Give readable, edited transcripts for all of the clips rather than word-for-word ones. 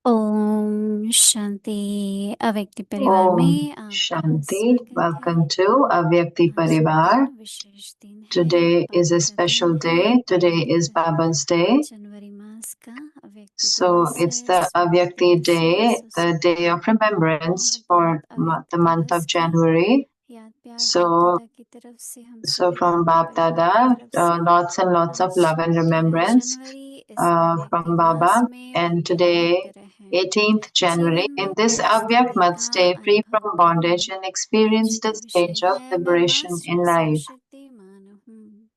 ओम शांति। अव्यक्ति परिवार में आपका Shanti, स्वागत welcome है। to Avyakti आज Parivar. दिन विशेष दिन है। Today is a बाबा का special दिन day. है। Today is आज Baba's Day. जनवरी मास का अव्यक्ति So दिवस it's है, the स्मृति Avyakti दिवस है। Day, so the day of remembrance बहुत for बहुत अव्यक्त the month दिवस of की January. याद प्यार So, बाप दादा की तरफ से हम so सभी from धार्मिक Bab परिवार की Dada, तरफ से lots and lots of आज love and 18 remembrance जनवरी इस अव्यक्ति from मास Baba. में And प्रिय today, मित्र हैं। 18th January, जीवन in में this Avyak परिस्थिति must का stay free अनुभव from करो। bondage and आज experience का the विषय stage of है मैं liberation in मास्टर life. सर्वशक्तिमान हूँ।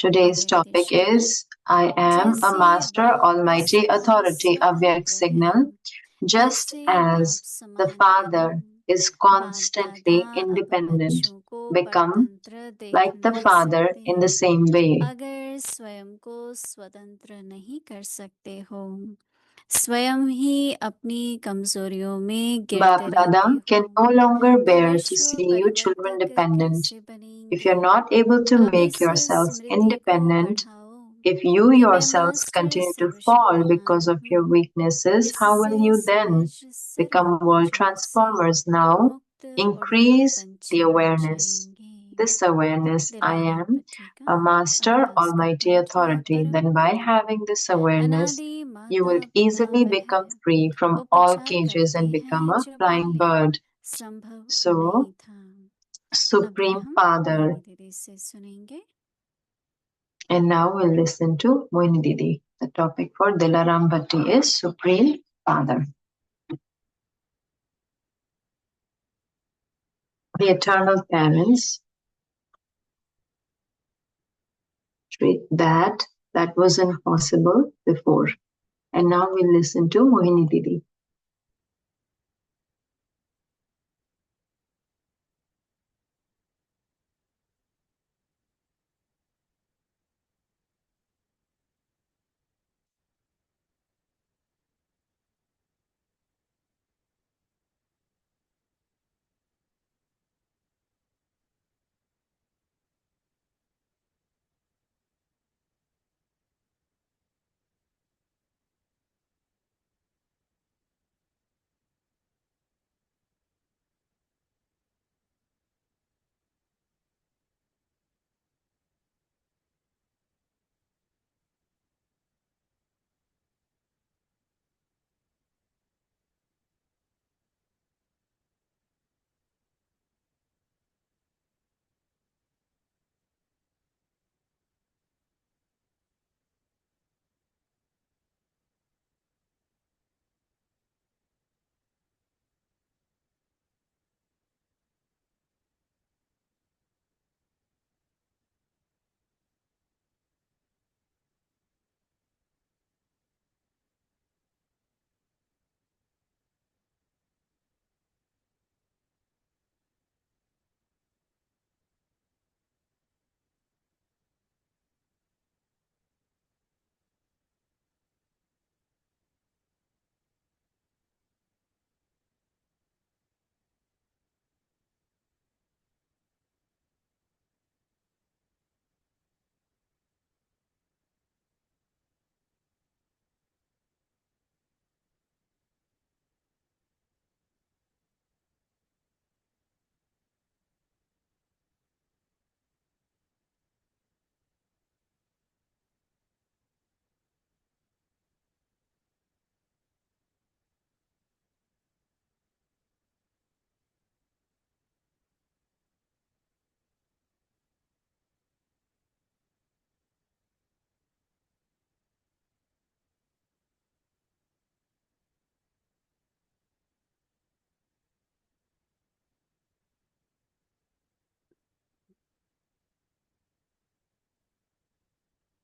Today's अव्यक्त topic श्लोक। is I am a जैसे Master बाप Almighty सदा Authority Avyak स्वतंत्र signal, हैं, just ऐसे बाप as the समान Father बनो। is बाप दादा constantly अब independent. बच्चों को Become परतंत्र देख like the नहीं Father सकते। in the same way. अगर स्वयं को स्वतंत्र नहीं कर सकते हो, स्वयं ही अपनी कमजोरियों में गिरते Bap रहते Dada हो, can no longer तो bear to विश्व see you children परिवर्तक dependent. कैसे If you're बनेंगे। not able to अब make इस yourselves स्मृति को independent, बढ़ाओ if you कि मैं yourselves master continue to fall सर्वशक्तिमान because of your हूँ। weaknesses, how will इससे you then सहज सर्व become world बोझों से transformers? Now, मुक्त और increase the पंछी बन awareness. जाएंगे। This awareness, I Dilaram am पत्रिका a master, 28 का almighty पाठ है। authority. परम Then, by पिता having this awareness, अनादि you will माता पिता easily वह become free from all उपचार cages करते and become हैं a जो flying पहले bird. संभव So, नहीं था। अभी Supreme हम Father. मोहिनी दीदी से सुनेंगे। And now we'll listen to Moini Didi. The topic for Dilaram Bhatti is Supreme Father. The eternal parents treat that was impossible before. And now we'll listen to Mohini Didi.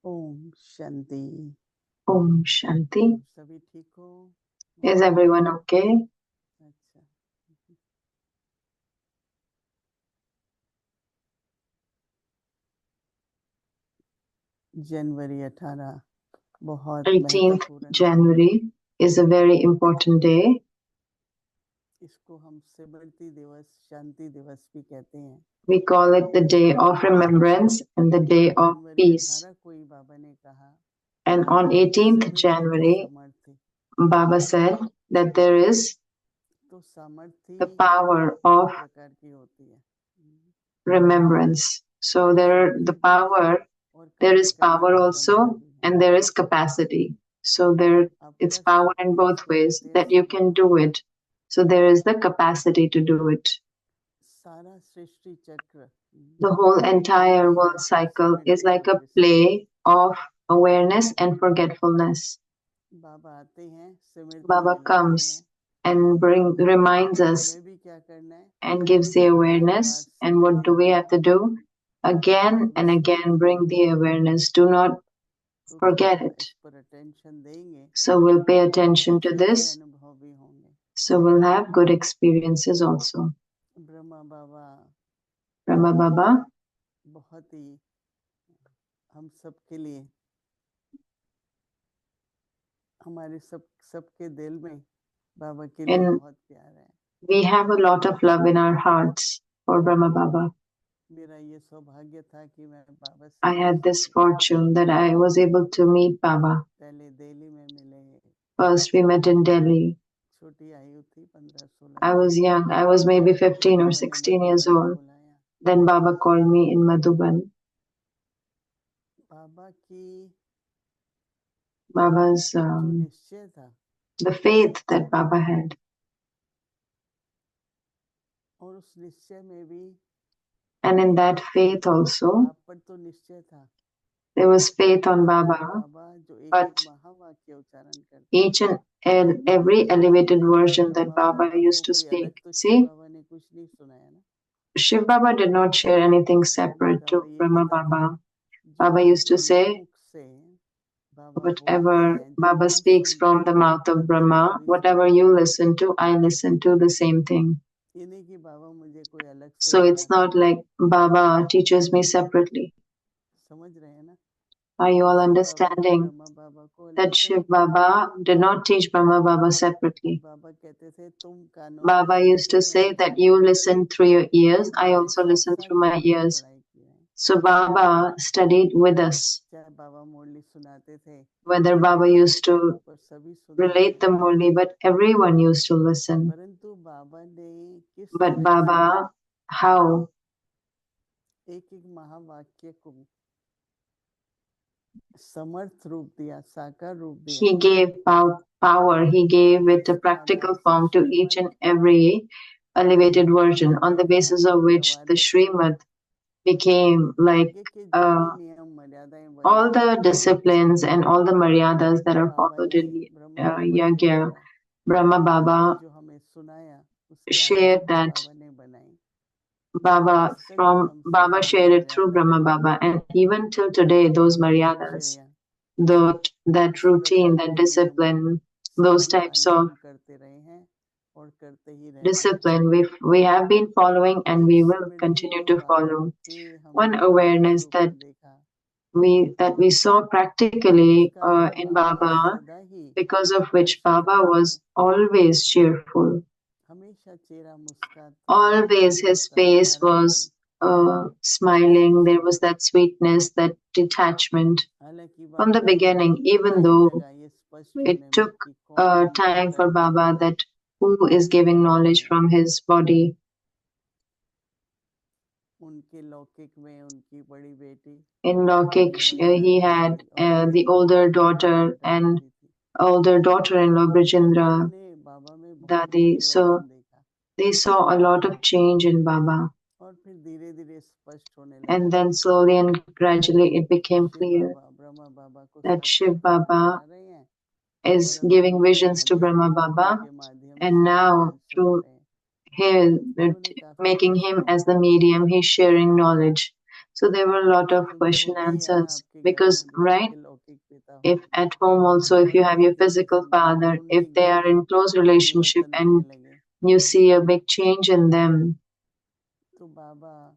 Om Shanti. Om Shanti. सभी ठीक हो? Is everyone okay? अच्छा, जनवरी 18 बहुत 18th महत्वपूर्ण। January is a very important day. इसको हम स्मृति दिवस, शांति दिवस भी कहते हैं। We call it the day of remembrance and the day of January peace. 18 को बाबा ने कहा And on 18th सभी तत्व January, समर्थ थे। Baba said that there is तो सामर्थ्य the power of प्रकार की होती है remembrance. So there are the power, और there कार्य is करने power की also, क्षमता भी है and there is capacity. So there it's power in both ways that you can do it. So there is the capacity to do it. सारा सृष्टि चक्र The whole entire world cycle is like a play of awareness and forgetfulness. बाबा आते हैं स्मृति Baba दिलाते comes हैं and reminds us हमें भी क्या करना है and gives the awareness. And what do we have to do? Again and again bring the awareness. Do not तो forget थोड़ा it. इस पर अटेंशन देंगे So we'll pay attention to अच्छे अच्छे this. अनुभव भी होंगे So we'll have good experiences also. Brahma Baba Brahma Baba, बहुत ही हम सबके लिए हमारे सबके दिल में बाबा के लिए and बहुत प्यार है we have a lot of love in our hearts for Brahma Baba. मेरा ये सौभाग्य था कि मैं बाबा से I had this fortune that I was able to meet Baba. पहले दिल्ली में मिले First we met in Delhi. छोटी आयु थी 15-16 I was young. I was maybe 15 or बाबा ने 16 years मधुबन में old. बुलाया Then Baba called me in Madhuban. बाबा की Baba's जो निश्चय था the faith that Baba had, और उस निश्चय में भी and in that faith also आप पर तो निश्चय था there was faith on परंतु Baba. बाबा जो एक but एक महावाक्य उच्चारण करते Each and every elevated version that Brahma Baba Baba used को to कोई अलग speak. तो शिव See, बाबा ने कुछ नहीं सुनाया ना Shiv Baba did not share anything separate Baba to ये Brahma कहता था Baba. जो Baba used to Brahma say, मुख से बाबा बोलते whatever हैं जो Baba हम speaks सुनते from the हैं mouth of शिव Brahma, बाबा भी whatever सुनते you हैं listen to, I listen to the same thing. ये नहीं कि बाबा मुझे कोई अलग से So it's बताते not हैं like Baba teaches me separately. समझ रहे हैं ना Are you all शिव बाबा ने understanding ब्रह्मा बाबा को अलग that से नहीं Shiv बताया Baba did not teach Brahma Baba separately? बाबा कहते थे तुम कानों से Baba used सुनते to हो मैं say भी that you सुनता हूँ listen through your ears, तो I बाबा also साथ listen साथ through my बाबा ने ears. पढ़ाई की है So Baba studied with us. चाहे बाबा मुरली सुनाते थे Whether Baba used to पर सभी सुनते relate थे the Murli, but everyone used to listen. परंतु बाबा ने किस But तरह से Baba, how एक एक महावाक्य को समर्थ रूप दिया साकार रूप दिया he gave power, he gave it a जिसके आधार practical से form to each Shrimad and every elevated version, on the Gita basis of which the Gaware Srimad became like आगे के जो भी नियम मर्यादाएं बनी all the disciplines and all the maryadas that are Baba followed ने in Brahma बाबा ने Yagya. दिया Brahma Baba जो हमें सुनाया उसके shared आधार पर that. बाबा ने बनाई Baba आज तक भी from हम Baba सभी जो shared it through मर्यादाएं Brahma Baba, and even till today, those maryadas, दिनचर्या that इस routine, प्रकार that के नियम discipline, those सभी types वाले of हम करते रहे हैं और करते ही रहेंगे discipline we have been following and एक we will स्मृति continue में to बाबा follow. के One हमने प्रत्यक्ष awareness रूप that में देखा we saw practically जिसका आधार in बाबा Baba, सदा ही because of which Harshit Baba रहते थे was always cheerful. हमेशा चेहरा मुस्कुराता Always his मुस्कुराता face प्यारा मन was smiling. There was that sweetness, that detachment हालांकि from the बाबा को beginning, even टाइम though लगा ये स्पष्ट it होने में took कि कौन हमको time for करके Baba that who is giving knowledge from his body. उनके लौकिक में उनकी बड़ी बेटी In Lokik, नवल he दादी had थी और the बड़ी older बड़ी daughter बेटा and दादी थी older daughter-in-law तो Brajendra उन्होंने बाबा में बहुत Dadi. So परिवर्तन देखा they saw a lot of change in Baba. और फिर धीरे धीरे स्पष्ट होने लगा And then slowly and gradually it became Shiv clear बाबा ब्रह्मा बाबा को that Shiv साक्षात्कार Baba करा रहे हैं और is अभी giving उनके visions to माध्यम Brahma Baba, उनके माध्यम and से हम now ज्ञान सुना through रहे हैं him, उन्होंने काफी making him प्रश्न as the उठाए medium, he's sharing knowledge. So there were a lot of क्योंकि question होता ही है ना answers, आपके घर because में भी right, आपके लौकिक पिता if होंगे at home also, if और you have your देखते physical देखते बाबा में father, if उनके they घर are in close relationship परिवर्तन आने and लगे you see a big change in them. तो बाबा आज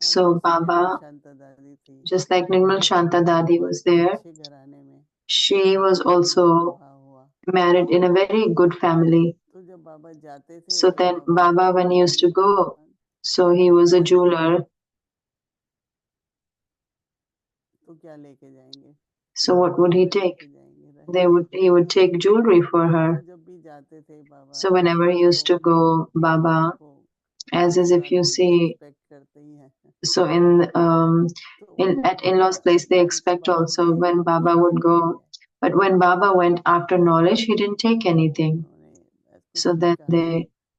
So जैसे निर्मल Baba, शांता दादी थी just like Nirmal Shanta Dadi बहुत was there, अच्छे घराने में she was उनका also विवाह हुआ married in a very good family. तो जब बाबा जाते थे So तो then Baba Baba, when he used to jewellery की go, दुकान so he was a बनवाते jeweler. तो क्या लेके जाएंगे So what would he गहना take? लेके जाएंगे रहेगा He would take jewelry for तो her. जब भी जाते थे बाबा So whenever he used to go, Baba, देखो as आने if you वालों की see, एक्सपेक्ट करते ही हैं so तो at in-laws place they punch expect बात also में when Baba कुछ would भी go, नहीं है but when Baba went after knowledge, he didn't take anything. उन्होंने So कुछ नहीं then कहा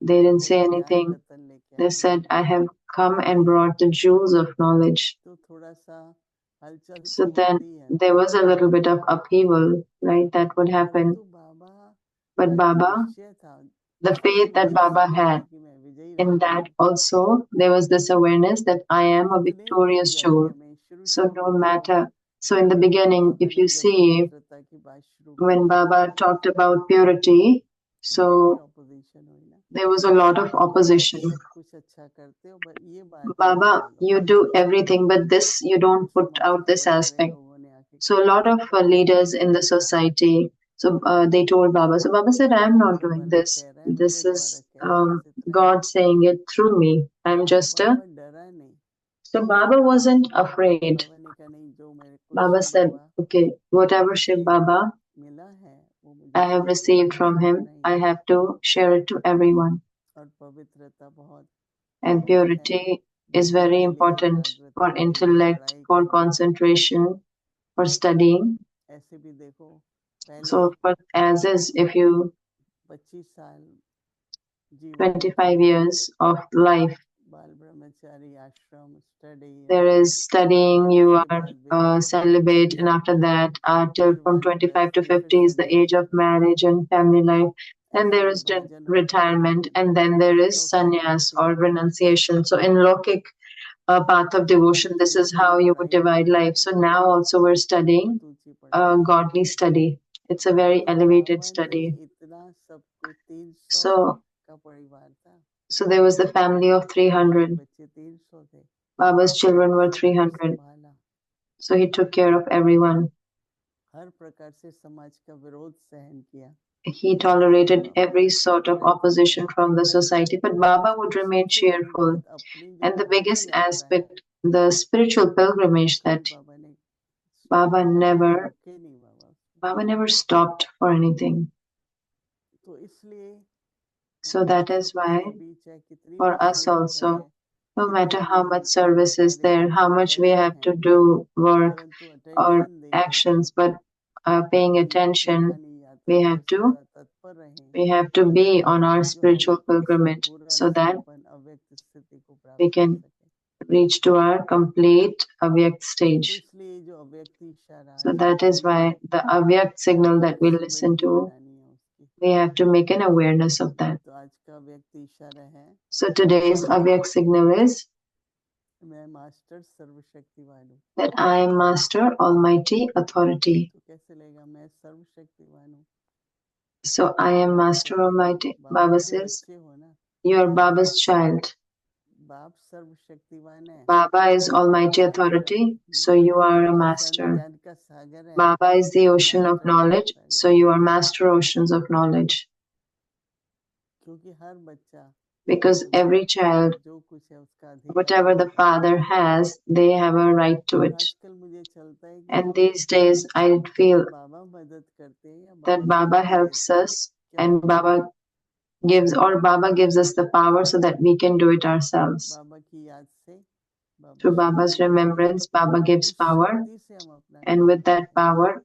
they didn't say बोला ज्ञान anything. रतन लेके They आया said, I have come and brought the jewels of knowledge. तो थोड़ा सा हलचल So तो then होती है there was a little bit of upheaval, right? That would happen. परंतु बाबा But का जो Baba, निश्चय था the उसमें faith that पूरी Baba श्रद्धा had, थी कि मैं विजयी in रत्न that हूँ also there was this awareness that I तो am a इतने भी victorious jewel. यज्ञ में शुरू So शुरू no में देखो matter. So in the beginning, Baba if ने you जब see, पवित्रता की बात शुरू when की Baba talked about purity, बड़ी so ऑपोजिशन हुई ना there was a lot of बाबा आप opposition. सब कुछ अच्छा करते हो पर ये बात मत Baba, बोलो you do everything, but this, you तो don't put समाज out के this बड़े बड़े aspect. लोगों ने आके So a कहा lot of leaders in the society, so they told Baba. So Baba said, I am तो not वो doing भला this. कह रहा है This मेरे द्वारा is कह रहा है बस इतना ही God saying it through me. I'm just a. बाबा डरा नहीं So Baba wasn't afraid. बाबा ने कहा नहीं जो मेरे को Baba शिव said, बाबा okay, whatever Shiv से Baba मिला है वो मुझे I have सबको received from him, सुनाना ही I है have to share it to everyone. और पवित्रता बहुत And जरूरी है purity is बुद्धि very के लिए important एकाग्रता for के लिए intellect, पढ़ाई for के लिए concentration, for studying. ऐसे भी देखो पहले So, for, as is, if you 25 साल जीवन होता 25 है years of life, बाल ब्रह्मचारी आश्रम स्टडी there और is studying, फिर you उसके are बाद विवाह celibate, and after that, till फिर from वानप्रस्थ 25 to में फिर 50 is the age of सन्यास marriage and family life. Then ऐसे there is विभाजन होता है retirement, and then there is लौकिक sannyas भक्ति or renunciation. So in Lokik path of devotion, this is ऊंची how you would पढ़ाई divide करते life. हैं So now also we're studying बहुत ऊंची पढ़ाई करते godly हैं study. It's a very तो elevated बाबा ने study. इतना सबको 300 So, का परिवार था so there was the family of बाबा के 300. बच्चे 300 थे Baba's children were सबको 300. संभाला So he took care of everyone. हर प्रकार से समाज का विरोध सहन किया He tolerated बाबा every हंसते sort of रहते थे opposition from the society, but Baba would remain सबसे बड़ी cheerful. बात अपनी जो And the भक्ति biggest यात्रा है aspect, the spiritual pilgrimage कभी that बाबा ने Baba कभी never, रुके नहीं बाबा Baba never stopped for anything. तो इसलिए So हम that is सबके why लिए भी चाहे कितनी भी for us सेवा है also, no matter कितने भी how much हम service is कार्य there, how much we करते have हैं to do work परंतु or अटेंशन दे करके actions, but paying अपनी attention, रूहानी यात्रा we में have to सदा तत्पर रहें we have to be on our जो हम spiritual अपनी pilgrimage संपूर्ण so that संपन्न अव्यक्त स्थिति को प्राप्त we कर can सकें reach to our complete avyakt तो stage. इसलिए जो अव्यक्त इशारा So आज हम that is सुने why the avyakt signal that एक we listen स्मृति to, बनानी है उसकी we have to make an awareness of that. तो आज का अव्यक्त इशारा है So today's avyakt signal is मैं मास्टर सर्वशक्तिवान हूँ that I am Master Almighty Authority. तो कैसे लगेगा मैं सर्वशक्तिवान हूँ So I am Baba Master कहते हैं Almighty. बाबा Baba के says, बच्चे हो ना you are Baba's child. बाप सर्वशक्तिवान है Baba is तो आप Almighty master Authority, so you are a बाप सर्व master. ज्ञान का सागर है Baba is the तो ocean of मास्टर ज्ञान knowledge, सागर so है you are Master Oceans of knowledge. क्योंकि हर बच्चा Because जो every बाप से child, जो कुछ है उसका अधिकारी whatever the होता है father has, they have a right to और it. आजकल मुझे चलता है कि And these days, I feel बाबा मदद करते हैं या that बाबा Baba शक्ति helps देते हैं us क्या and होता है Baba gives us the power so that we can do it ourselves. बाबा की याद से बाबा Through शक्ति Baba's देते हैं remembrance, Baba gives उस power, शक्ति से हम अपना and काम with that करते हैं power,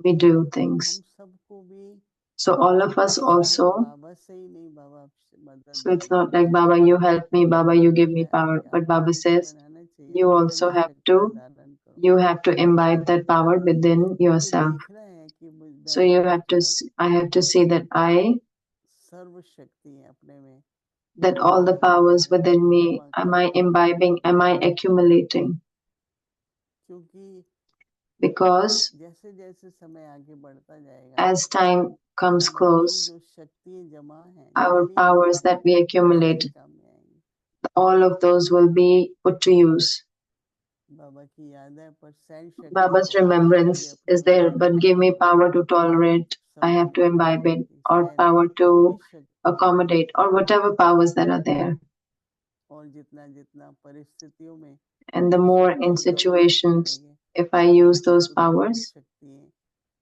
we do तो हम things. सबको भी So all of us सिर्फ also, बाबा से ही नहीं बाबा आपसे मदद so it's not मांगो like Baba, you help me, Baba, you give me है power. कि But आपको Baba नीति says, बनाना चाहिए you आप में also वो have शक्तियां to, धारण करो you have to imbibe that power within क्योंकि yourself. देखना है कि So मैं you बाबा have के to, हाथ I have to see that सर्व शक्ति है अपने में that all the धारण कर powers रहा हूँ within me, जमा am कर I रहा हूँ imbibing, am I accumulating? क्योंकि Because जैसे जैसे समय आगे बढ़ता जाएगा as time comes हमारी close, जो शक्तियां जमा हैं our जितनी भी powers हैं that we वो सारी accumulate, काम में आएंगी all of those will be put to use. बाबा की याद है पर सहन शक्ति Baba's दो मुझे remembrance अपने is there, बच्चों but को give me power to tolerate. I have to संभालने की imbibe it, शक्ति or सहन power जो भी to शक्ति है accommodate, or whatever powers that are there. और जितना जितना परिस्थितियों में And हम the उस more in शक्तियों का उपयोग situations, करेंगे if I use those उतनी वो powers, शक्तियाँ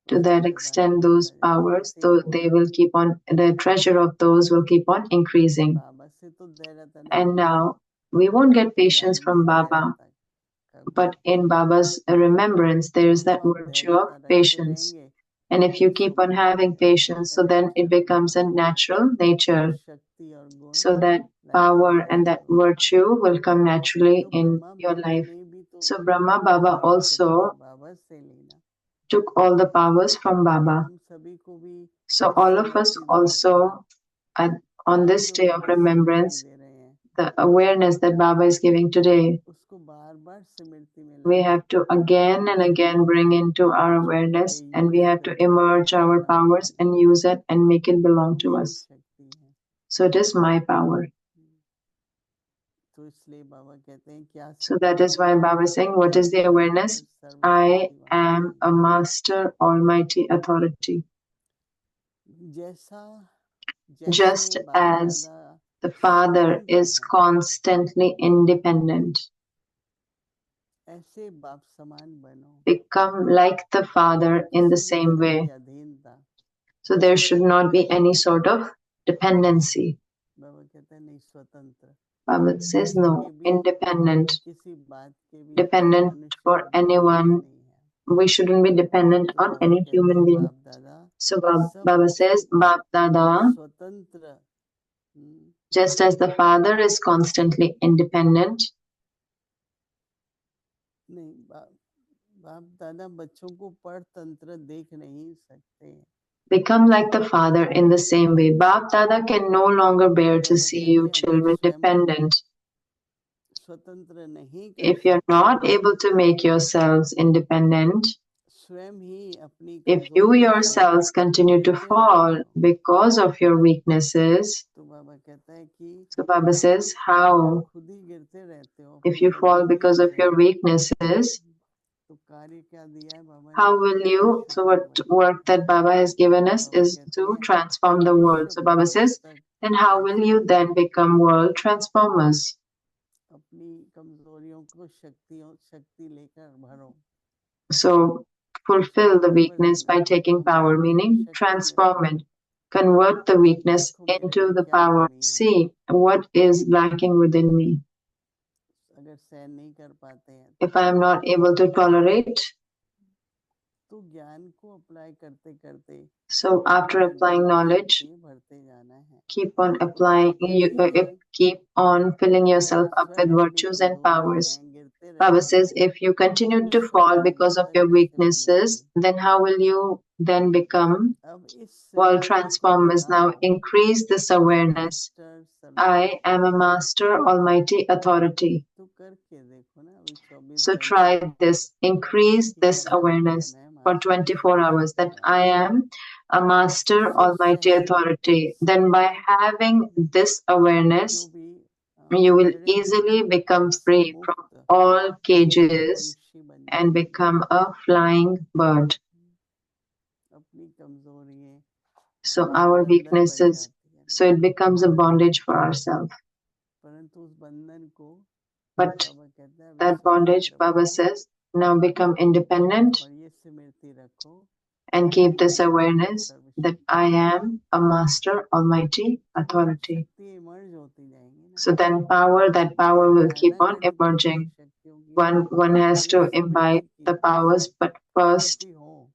To that extent, those powers, though they will keep on, the treasure of those will keep on increasing. बाबा से तो दे रहता नहीं And now we won't get patience ज्ञान from में दे Baba, रहता कभी but in Baba's remembrance, there is that तो आप virtue of धैर्यता रखते patience. रहेंगे And if you तो keep on स्वभाव having बन जाता है patience, so then it nature becomes a natural तो nature, शक्ति और गुण so that power and that virtue will come naturally तो in Brahma your Baba life. ने भी तो So Brahma Baba सर्व शक्ति also बाबा से लेना took all the powers from तो Baba. हम सभी को भी So इस all of us सिमरती दिवस also, on आज this जो day of बाबा सिमरती remembrance, दे रहे हैं the awareness that Baba is giving today, उसको बार-बार सिमरती में we लाना have to again and again bring into our awareness, and we have to emerge our powers and use it and make it belong to मेरी us. शक्ति है So it is my power. तो इसलिए बाबा कहते हैं क्या So that is why Baba is saying, what is the awareness? I am a master, almighty authority. जैसा Just जैसे बाप as दादा the Father स्वतंत्र is हैं constantly independent, ऐसे बाप समान बनो become like the Father in the किसी भी same तरह की way. अधीनता So there should not be any sort of dependency. बाबा कहते हैं नहीं स्वतंत्र Baba says किसी no, के भी independent, किसी बात के भी dependent मनुष्य for को भी anyone. जरूरत नहीं है We shouldn't be dependent तो on बाबा any कहते human हैं being. बाप दादा So सब Baba बच्चों says, को Bap Dada, स्वतंत्र हम्म, just as the Father is constantly independent, नहीं बाप दादा बच्चों को परतंत्र देख नहीं सकते become like the Father in the same way. Bap Dada can no longer तो bear to बाबा see कहते you हैं अगर children स्वयं को dependent. स्वतंत्र नहीं कर If you're सकते not able to make yourselves independent, स्वयं ही अपनी if you कमजोरियों से yourselves continue to गिरते fall रहते हो because of your weaknesses, तो बाबा कहता है कि so Baba says, अगर how? खुद ही गिरते रहते हो If अपनी you fall कमजोरियों because of से your weaknesses, तो कार्य क्या दिया है बाबा ने how will you? So शुक्र what बना work that Baba has given us Baba is कहते to हैं transform the world. So विश्व Baba भर says, तक then how will you then become world transformers? अपनी कमजोरियों को शक्ति लेकर भरो So fulfill the शक्ति weakness by वर्धनम taking power, कमजोरी को meaning शक्ति में transform it. बदलो Convert the weakness देखो मेरे into में the क्या power. कमी है See what is lacking within me. अगर सहन नहीं कर पाते हैं If I am not able to tolerate, तो ज्ञान को अप्लाई करते करते so after अपने applying अंदर knowledge, शक्ति भरते जाना है keep on applying, कहते हैं keep on filling yourself अगर up with स्वयं अपनी virtues and कमजोरियों powers. में गिरते Baba रहते says, हो if you continue तो to fall स्वतंत्र because of your कैसे weaknesses, बनेंगे then how will you then become अब इस world सिमरती को transformers? Now बढ़ाओ increase this मैं awareness. Master I am a सर्वशक्तिमान master, almighty authority. तो करके देखो ना अभी 24 So घंटे try this, increase कि this कैसे awareness मैं for master 24 hours that I सर्वशक्तिमान am a master, इससे almighty authority. Then by having this awareness, जो भी you will पिंजड़े में easily हैं become उससे free from मुक्त all उड़ते cages पंछी बन and जाएंगे become a flying bird. अपनी कमजोरियां So our बंधन बन weaknesses, जाती है so it becomes a bondage for ourselves. परंतु उस बंधन को But बाबा कहता है that bondage, स्वतंत्र Baba बनो says, now become independent और ये स्मृति रखो and मैं keep this master awareness that I सर्वशक्तिमान am a master, almighty authority. शक्ति इमर्ज होती जाएंगी ना So then that power will keep धारणा on करनी पड़ती है emerging. शक्तियों की One has पहले to स्मृति imbibe की the powers, but first स्मृति हो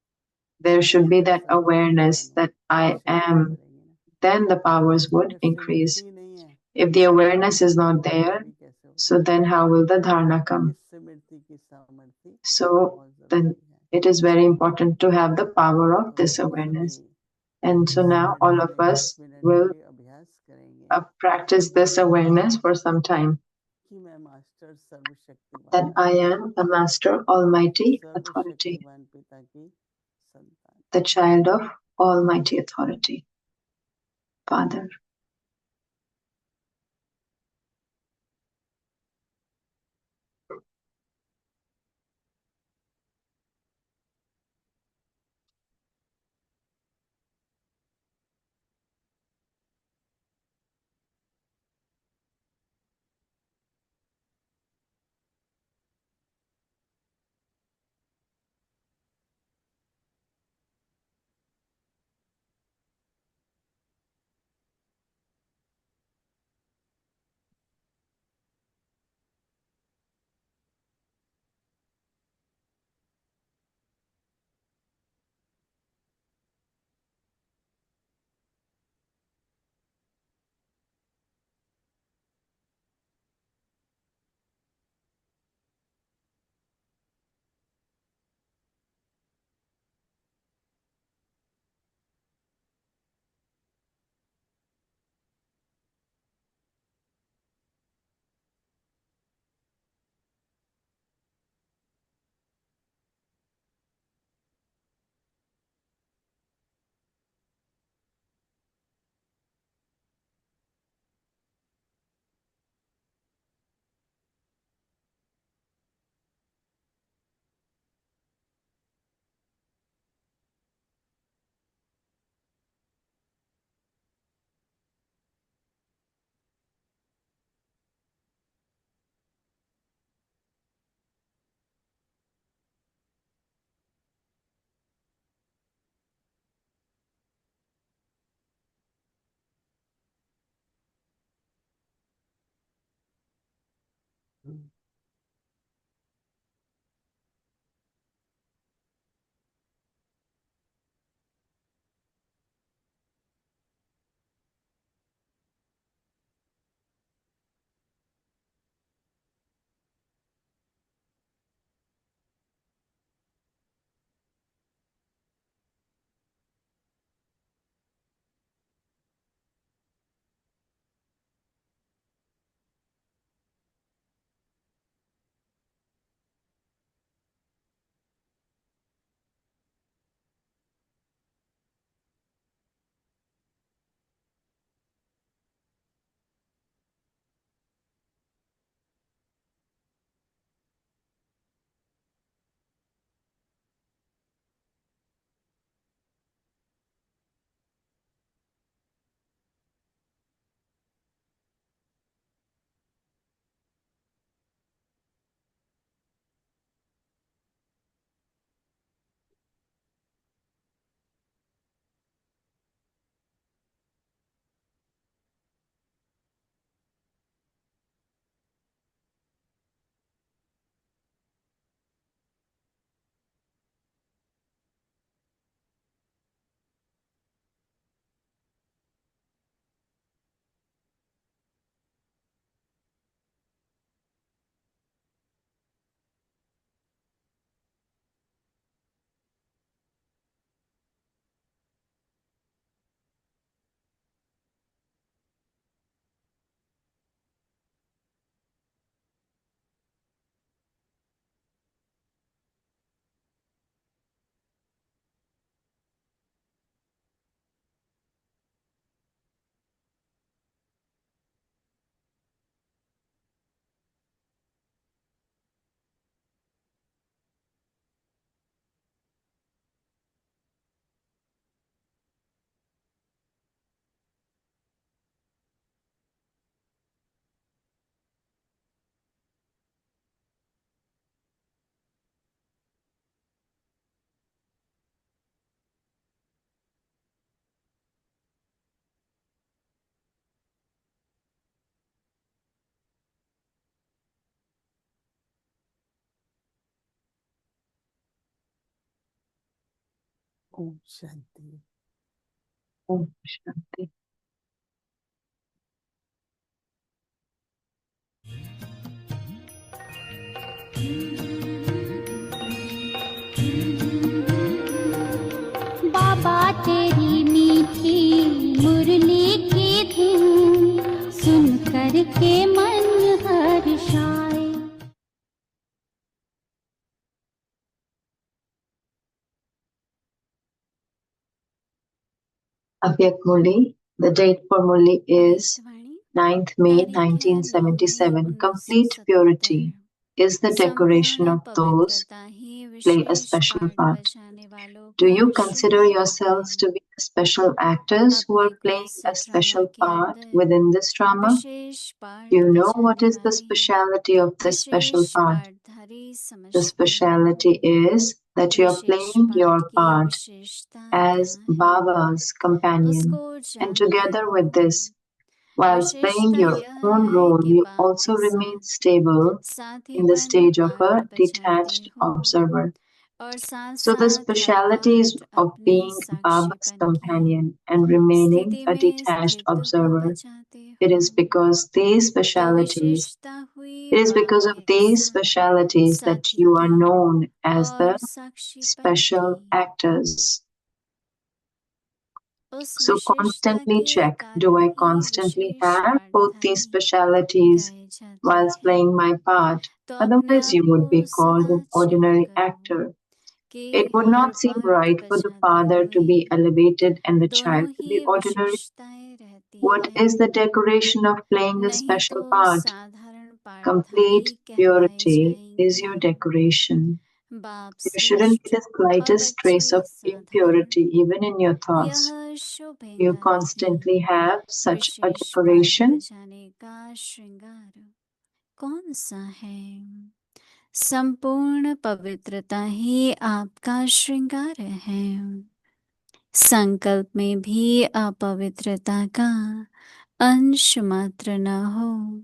there should be master that awareness सर्वशक्तिमान हो that तो I शक्ति am. बढ़ेगी ना Then the powers would अगर increase. स्मृति नहीं है If the awareness is तो not धारणा there, भी कैसे हो so then how will the dharana come? इस स्मृति की सामर्थ्य So बहुत then जरूरी है it is very important to have the power of तो this हम सभी awareness. And so इस now all स्मृति of में us 10 मिनट will के लिए अभ्यास करेंगे practice this awareness for some time. कि मैं मास्टर सर्वशक्तिमान That I am a master, almighty authority, सर्वशक्तिमान पिता की संतान the child of almighty authority, Father. Om Shanti. Om Shanti. बाबा तेरी मीठी मुरली की धुन सुन कर के मन हर्षाए। Avyak Murli. The date for Murli is Vani 9th May तारीख है 9 मई 1977. Complete purity 1977। is the decoration संपूर्ण of those पवित्रता ही play a विशेष special पाठ part. बजाने वालों Do का you consider श्रृंगार yourselves है। to be the special actors who अपने are को playing इस a ड्रामा special के part अंदर within this drama? विशेष Do part you know what बजाने is the वाले speciality of this special विशेष part? पाठधारी The समझते हैं। speciality is that you are wishes playing पाठ your की part विशेषता as क्या है Baba's companion. उसको And जानते together हो। with this, whilst playing विशेषता your यह own है role, कि you बाप also के remain साथ stable in the साथीपन stage of पाठ a बजाते detached हो observer. और साथ So the साथ हर speciality is पाठ of अपने being Baba's साक्षीपन की companion and remaining स्थिति a में detached स्थित हो observer. बचाते It हो। is because these तो specialities, विशेषता हुई it is बाप because of के these साथ specialities that you are साथीपन known as the और साक्षीपन special की actors. उस So विशेषता constantly के check, do कारण I he constantly wishes have both these पाठधारी specialities गाए जाते whilst हैं। playing my part? तो अपने Otherwise, आप you को would be called सदा an चेक ordinary करो actor. कि It would her not seem पाठ right for the बजाते father to हुए be elevated and the दोनों child to be he ordinary. विशेषताएं रहती What is the हैं, decoration of playing a नहीं तो special part? साधारण Complete पाठधारी कहलाए purity is your जाएंगे। decoration. बाप There shouldn't be श्रेष्ठ the और slightest trace बच्चे of साधारण, impurity even in your thoughts. यह शुभ You अंक है। constantly have such a विशेष पाठ decoration. बजाने का श्रृंगार कौन सा है? संपूर्ण पवित्रता ही आपका श्रृंगार है। संकल्प में भी अपवित्रता का अंश मात्र न हो।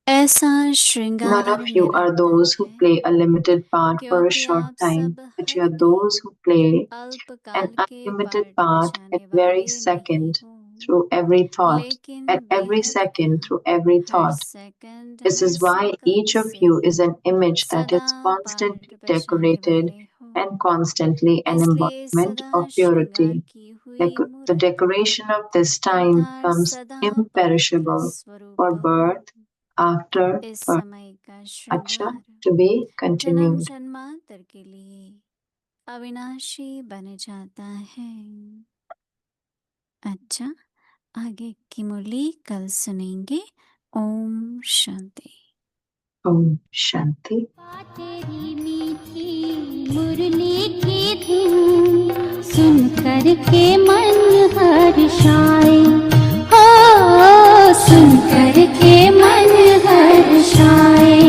ऐसा None श्रृंगार of you are निरंतर those who है play a limited part for a क्योंकि short आप time, सब but you her are those who play an अल्पकाल के unlimited पाठ part at बजाने very वाले नहीं second, हो through every thought, लेकिन at every बेहद second, का through every her thought. Second This her is why second each of से you is an image that सदा is पाठ constantly बजाने decorated वाले हो and constantly an इसलिए embodiment सदा of श्रृंगार purity. की The, हुई the मूर्त decoration of this time अर्थात becomes सदा पवित्र imperishable स्वरूप for हो birth, after इस birth. समय का Acha, श्रृंगार to be जन्म continued. जन्मांतर के लिए अविनाशी बन जाता है। अच्छा, आगे की मुरली कल सुनेंगे। ओम शांति। Om Shanti. तेरी मीठी मुरली की धुन सुन कर के मन हर्षाए हो, सुन कर के मन हर्षाए।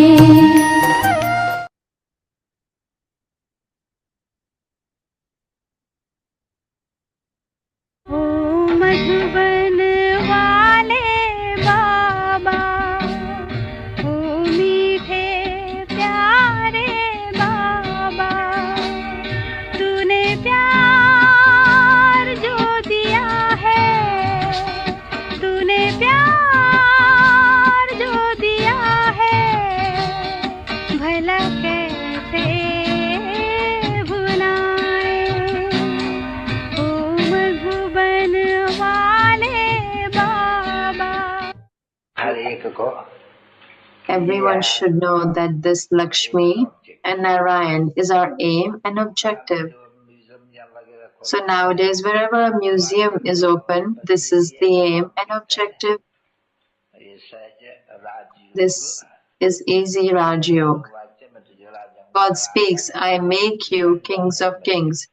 ओ मधुबन वाले बाबा, ओ मीठे प्यारे बाबा, तूने प्यार जो दिया है, तूने प्यार जो दिया है, भला कैसे भुलाए। ओ मधुबन वाले बाबा। हर एक को Everyone should know that this Lakshmi and Narayan is our aim and objective. So nowadays, wherever a museum is open, this is the aim and objective. This is easy Raj Yoga. God speaks, I make you kings of kings.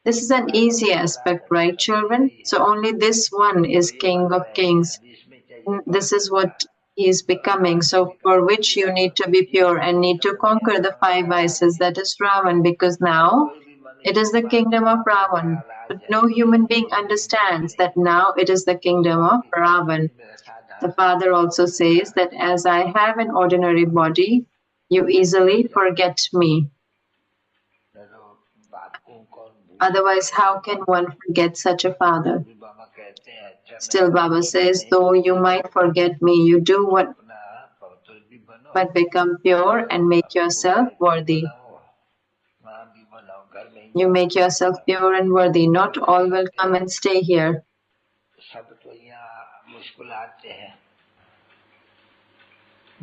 This is an easy aspect, right, children? So only this one is king of kings. This is what he is becoming. So for which you need to be pure and need to conquer the 5 vices, that is Ravan, because now it is the kingdom of Ravan. But no human being understands that now it is the kingdom of Ravan. The Father also says that as I have an ordinary body, you easily forget me. Otherwise, how can one forget such a Father? Still, Baba says, though you might forget me, you do what but become pure and make yourself worthy. You make yourself pure and worthy. Not all will come and stay here. सब तो यहाँ मुश्किल आते हैं,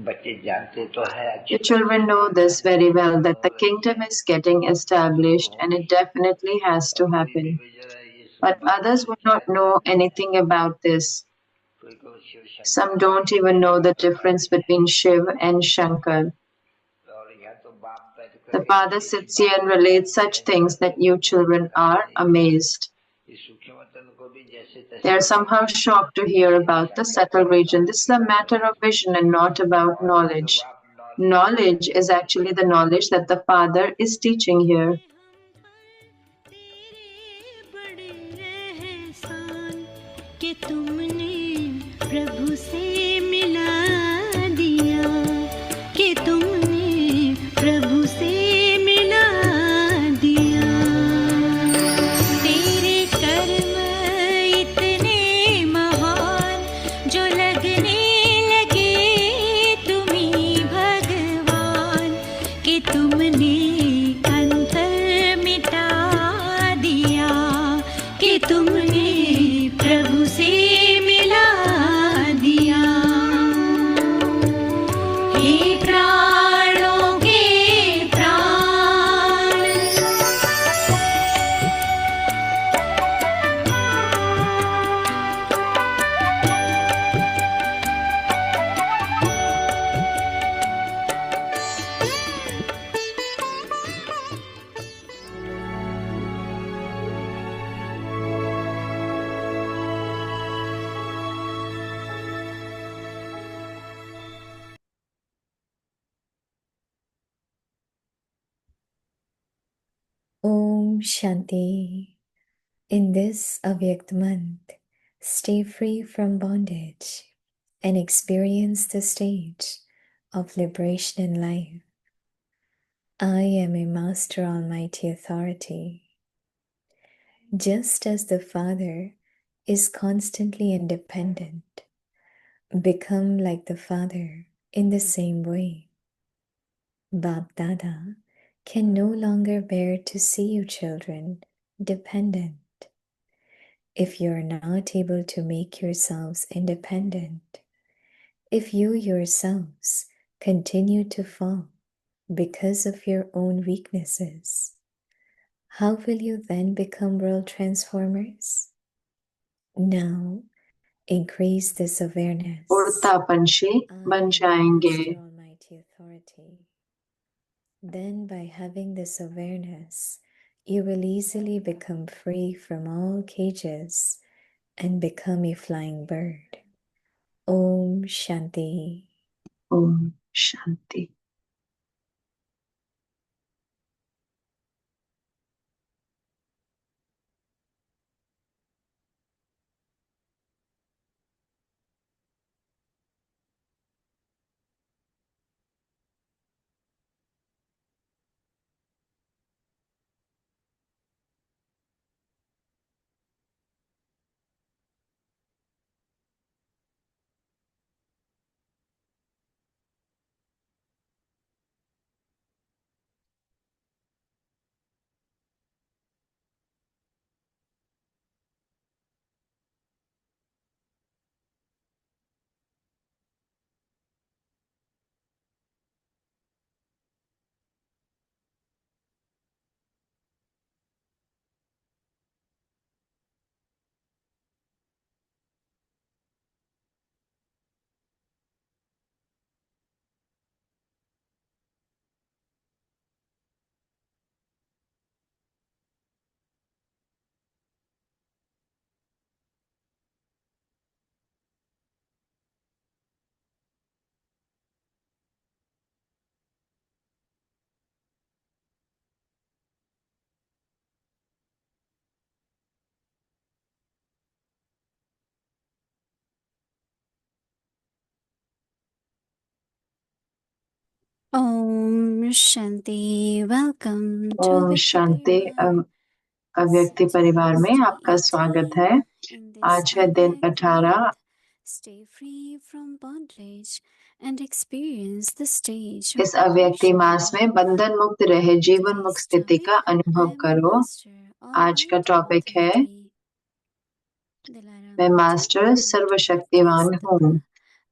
बच्चे जानते तो है। The children know this very well, that the kingdom is getting established and it definitely has to happen. But others would not know anything about this. Some don't even know the difference between Shiv and Shankar. The Father sits here and relates such things that you children are amazed. They are somehow shocked to hear about the subtle region. This is a matter of vision and not about knowledge. Knowledge is actually the knowledge that the Father is teaching here. कि तुमने प्रभु से मिला दिया, कि तुमने प्रभु से मिला दिया। तेरे कर्म इतने महान जो लगने लगे तुम्ही भगवान, कि तुमने अंतर मिटा दिया, कि तुमने प्रभु से मिला दिया। हे प्राणों के प्राण, Om Shanti. In this Avyakt month, stay free from bondage and experience the stage of liberation in life. I am a Master Almighty Authority. Just as the Father is constantly independent, become like the Father in the same way. Bap Dada can no longer bear to see you children dependent. If you are not able to make yourselves independent, if you yourselves continue to fall because of your own weaknesses, how will you then become world transformers? Now, increase this awareness. उड़ता पंछी I बन am जाएंगे। Master Almighty Authority. Then, by having this awareness, you will easily become free from all cages and become a flying bird. Om Shanti. Om Shanti. Om Shanti. Welcome to Om Avyakta Shanti. Parivar. अव्यक्ति Such परिवार is में day आपका स्वागत 18 है। in this आज है दिन Avyakta 18। month. Stay free from bondage and experience the stage of इस अव्यक्ति मास में liberation. बंधन मुक्त रहे जीवन मुक्त Today's स्थिति topic, का I अनुभव am a करो। master आज का almighty टॉपिक है authority. मैं Dilaram मास्टर Bhatti, सर्वशक्तिवान Bhakti हूँ।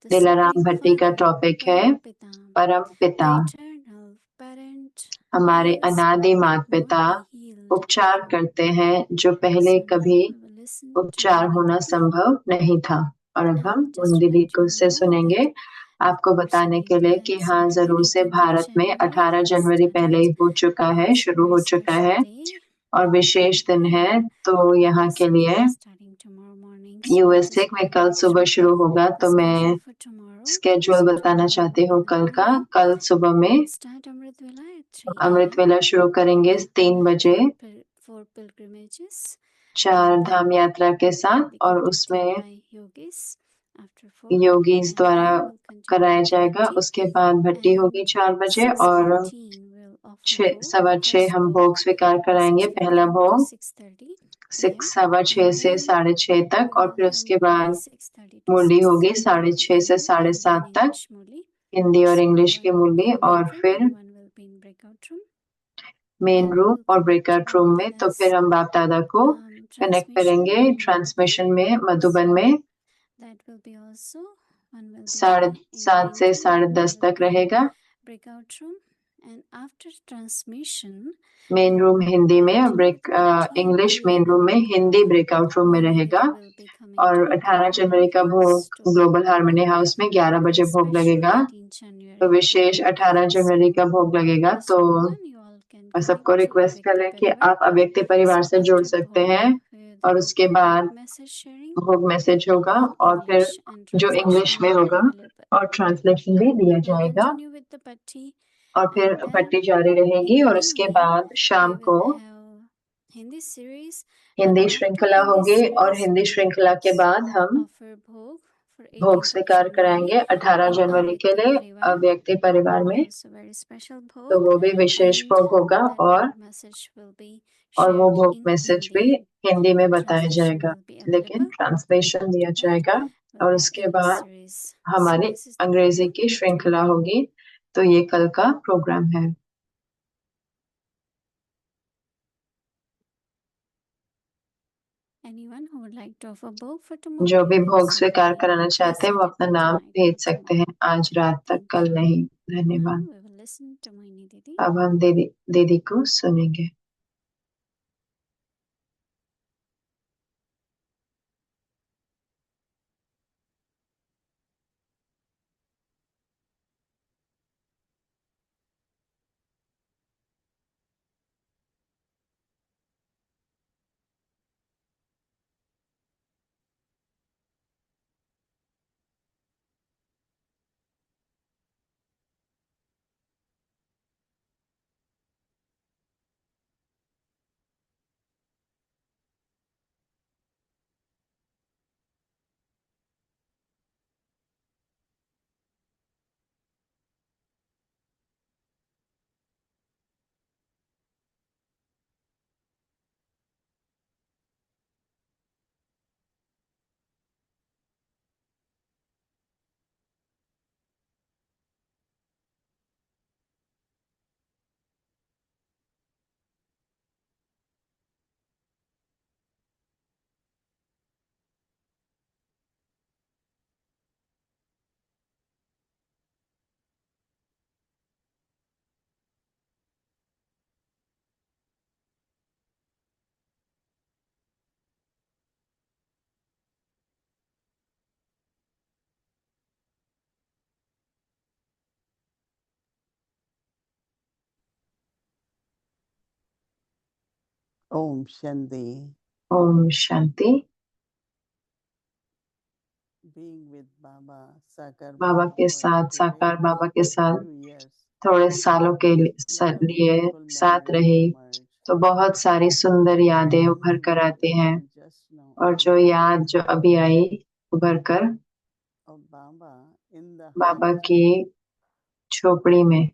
the दिलाराम Supreme भट्टी का Father, टॉपिक है Parampitam, परम the पिता। eternal parent हमारे heals अनादि what माता could not पिता be healed. उपचार करते हैं जो पहले So कभी now we will listen to उपचार Muni होना Didi. संभव नहीं था। और अब हम Just to दीदी let को you से know सुनेंगे that आपको बताने के लिए कि Shubhita हाँ has जरूर already से 18 भारत में January 18 जनवरी पहले ही started. हो चुका है, It's a शुरू very हो चुका special है day. और विशेष दिन है। तो यहाँ के So लिए starting tomorrow morning, so I USA just में कल want to सुबह share शुरू होगा, the तो मैं schedule for tomorrow. Schedule So बताना tomorrow चाहती हूँ in the कल का। morning, कल सुबह में we'll start Amrit Vela at 3 Amrit a.m. वेला शुरू करेंगे 3 बजे for pilgrimages. चार And धाम then यात्रा के will साथ, be और conducted उसमें by yogis after 4. Yogis And द्वारा then we'll continue कराया with the जाएगा। bhakti. उसके बाद भट्टी होगी And 4 बजे और 6:15 we'll offer bhog. 6:15 First हम bhog भोग स्वीकार कराएंगे। पहला 6:15 to भोग 6:30 6 a.m. 6:15 And से then 6:30 तक, और Bengali फिर उसके Murli बाद 6:30 to मुरली होगी 6:30 6:30 से a.m. Hindi 7:30 and तक, English Murli. हिंदी और So इंग्लिश की one will be Murli. in main और room फिर and one will be in breakout room. Main And we room will और connect to ब्रेकआउट रूम में। तो Baptada's फिर हम बाप दादा को कनेक्ट transmission करेंगे in ट्रांसमिशन Madhuban. में मधुबन So में। that will be also, one will be 7:30 in main से room and one 10:30 will तक be in रहेगा। breakout room. And after transmission, main room we'll Hindi में और continue with the 12 English main a.m. Room में, Hindi breakout room में Muni रहेगा। Didi will be coming और to 18 Global January Harmony का House भोग to ग्लोबल हार्मनी हाउस में 11 the बजे भोग special लगेगा। 18 तो January. विशेष 18 So जनवरी का भोग लगेगा। request तो everyone, you all can मैं सबको connect to रिक्वेस्ट Avyakta करें कि Parivar. आप अव्यक्ति परिवार So से जुड़ after सकते bhog, हैं। we'll और have उसके bhog बाद message sharing भोग मैसेज होगा in और फिर English and जो इंग्लिश translation में will be होगा available. और ट्रांसलेशन भी दिया We'll जाएगा। continue with the bhakti, और फिर and then पट्टी जारी in रहेगी। the और उसके evening बाद शाम we को will have Hindi series, and Hindi after श्रृंखला Hindi होगी, और series हिंदी श्रृंखला के बाद हम offer bhog for भोग 18th of स्वीकार कराएंगे January 18 in जनवरी के अव्यक्ति लिए परिवार. अव्यक्ति परिवार में, Also very special तो bhog, वो भी विशेष and भोग होगा that और bhog message will be वो shared भोग in मैसेज भी Hindi. हिंदी में The बताया translation जाएगा, will be लेकिन available, ट्रांसलेशन and दिया after that जाएगा will और be उसके English बाद series. So हमारी this is the अंग्रेजी program की श्रृंखला tomorrow. होगी। तो ये कल का प्रोग्राम है। Anyone who would like to offer bhog for जो tomorrow भी can भोग स्वीकार simply कराना चाहते हैं please वो set it अपना by नाम tonight, भेज not सकते tomorrow. हैं, आज रात तक, Thank कल you. नहीं। Now धन्यवाद। we will listen to Moini Didi. अब हम दीदी को सुनेंगे। Om Shanti. Om Shanti. Being with Baba, Sakar Baba Baba के for साथ, साकार बाबा के साथ few years, थोड़े सालों के lot of लिए beautiful साथ memories रहे, emerge. तो बहुत सारी सुंदर यादें उभर कर आती हैं, और जो याद जो अभी आई उभर कर of Baba in the Baba hut, की झोपड़ी में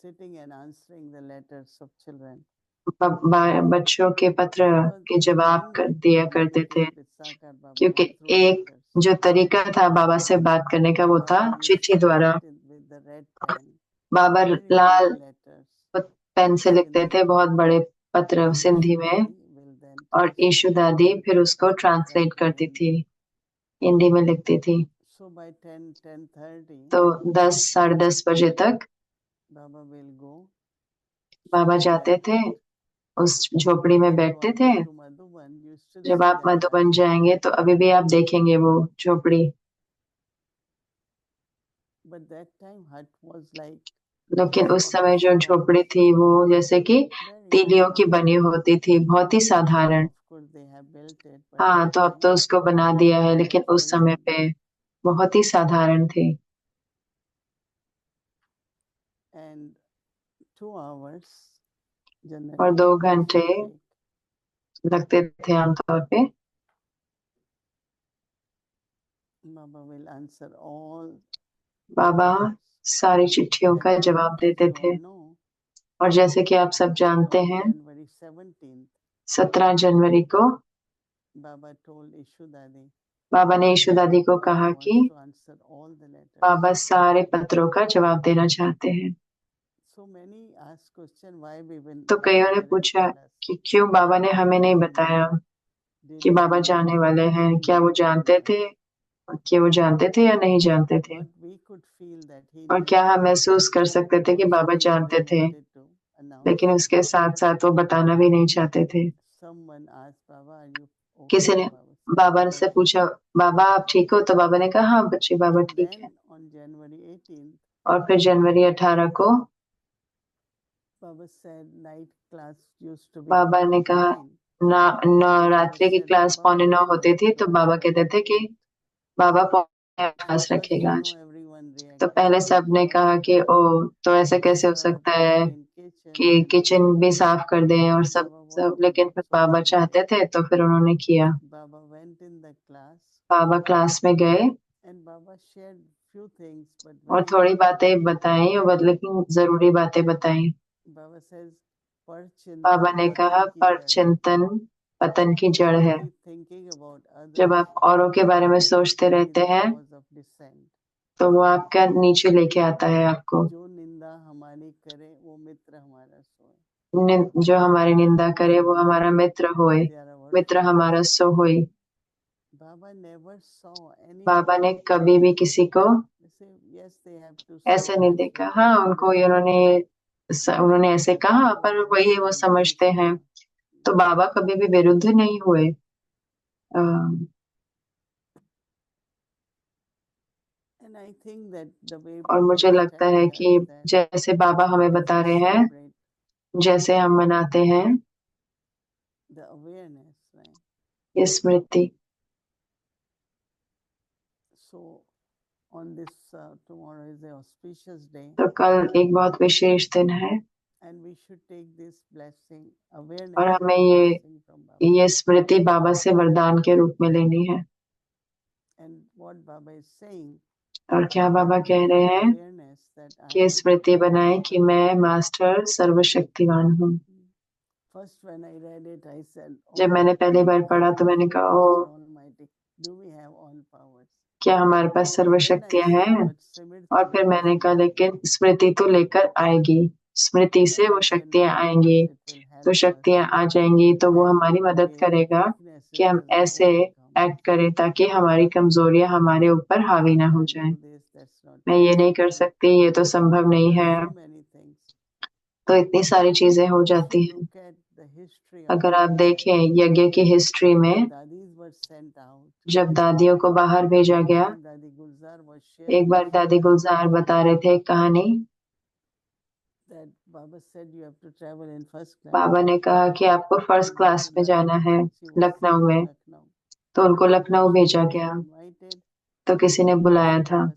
sitting and answering the letters of children. बच्चों के पत्र के जवाब दिया करते थे, क्योंकि एक जो तरीका था बाबा से बात करने का वो था चिट्ठी द्वारा। बाबा लाल पेन से लिखते थे बहुत बड़े पत्र सिंधी में, और ईशु दादी फिर उसको ट्रांसलेट करती थी, हिंदी में लिखती थी। तो 10 साढ़े 10 बजे तक बाबा जाते थे, उस झोपड़ी में बैठते थे। जब आप मधुबन जाएंगे तो अभी भी आप देखेंगे वो झोपड़ी। लेकिन उस समय जो झोपड़ी थी वो जैसे कि तीलियों की बनी होती थी, बहुत ही साधारण। हाँ, तो अब तो उसको बना दिया है, लेकिन उस समय पे बहुत ही साधारण थी। और 2 घंटे लगते थे आमतौर पे। बाबा सारी चिट्ठियों का जवाब देते थे, और जैसे कि आप सब जानते हैं 17 जनवरी को बाबा ने ईशु दादी को कहा कि बाबा सारे पत्रों का जवाब देना चाहते हैं। तो कईयों ने पूछा कि क्यों बाबा ने हमें नहीं बताया कि बाबा जाने वाले हैं, क्या वो जानते थे कि वो जानते थे या नहीं जानते थे, और क्या हम महसूस कर सकते थे कि बाबा जानते थे, लेकिन उसके साथ साथ वो बताना भी नहीं चाहते थे। किसी ने बाबा से पूछा, बाबा आप ठीक हो? तो बाबा ने कहा हाँ बच्चे, बाबा ठीक है। और फिर जनवरी 18 को बाबा ने कहा रात्रि की क्लास 8:45 होती थी, तो बाबा कहते थे कि बाबा 8:45 क्लास रखेगा आज। तो पहले सब ने कहा कि ओ, तो ऐसा कैसे हो सकता है, कि किचन भी साफ कर दें और सब Baba सब, wanted लेकिन फिर so बाबा badly. चाहते थे तो फिर उन्होंने किया। Baba went in the class Baba class में गए and Baba shared few things, but और very थोड़ी important. बातें बताई, और लेकिन जरूरी बातें बताई। Baba says, "पर बाबा चिंतन ने पतन कहा, की पर जड़ है." चिंतन पतन की जड़ है। Keep thinking about जब others, आप औरों के बारे में सोचते will be रहते the हैं cause of descent. तो वो आपका नीचे लेके आता है आपको। जो निंदा हमारी करे वो मित्र हमारा सोए। जो हमारी निंदा करे वो हमारा मित्र होए, They are our Mitra friends. हमारा सो होए। Baba never saw बाबा anyone. ने कभी भी किसी को They say, yes, they have to ऐसे say, नहीं that's देखा। what they हाँ, उनको understand. उन्होंने ऐसे But कहा, Baba पर was वही never वो against समझते हैं। them. तो बाबा कभी भी विरुद्ध नहीं हुए। अम, And I think that the way और Baba मुझे is लगता है telling us कि that जैसे बाबा हमें as बता we रहे हैं, celebrate जैसे हम मनाते हैं the awareness, right? ये स्मृति, So on this tomorrow is an auspicious day, तो कल एक बहुत विशेष दिन है and we should take this blessing, और awareness as हमें a blessing from Baba. ये स्मृति बाबा से वरदान के रूप में लेनी है। And what Baba is saying, और क्या बाबा that कह keep रहे the हैं awareness that I कि am स्मृति बनाए कि master. मैं मास्टर सर्वशक्तिवान हूँ। First when I read it, I said, जब oh, मैंने पहली बार पढ़ा तो मैंने कहा, ओ, Master Almighty, do we have all powers? क्या हमारे पास सर्व And then I शक्तियां said, हैं? but Smriti और फिर will मैंने कहा, definitely लेकिन come. स्मृति तो लेकर आएगी, स्मृति से वो Baba said, शक्तियां no, आएंगी। it will तो help us शक्तियां आ जाएंगी तो to वो act हमारी in a मदद way that करेगा weaknesses कि हम doesn't ऐसे overcome एक्ट us. करें ताकि हमारी कमजोरियां हमारे ऊपर हावी I ना हो can't जाए। do this, that's not मैं ये नहीं कर possible. सकती, ये तो संभव नहीं There are है। so many things. तो इतनी सारी चीजें हो If जाती you हैं। look at the history of अगर आप yajna, देखें यज्ञ की हिस्ट्री when में, dadis were sent out, जब दादियों को बाहर भेजा one गया, time Dadi Gulzar was एक sharing a बार दादी story गुलजार बता रहे थे एक कहानी। that Baba said you have to travel in first class. बाबा ने कहा कि आपको first You go class to में जाना Lucknow. है, She was Lucknow sent to में। Lucknow. तो उनको लखनऊ She भेजा was गया, invited. तो किसी ने बुलाया So था। Baba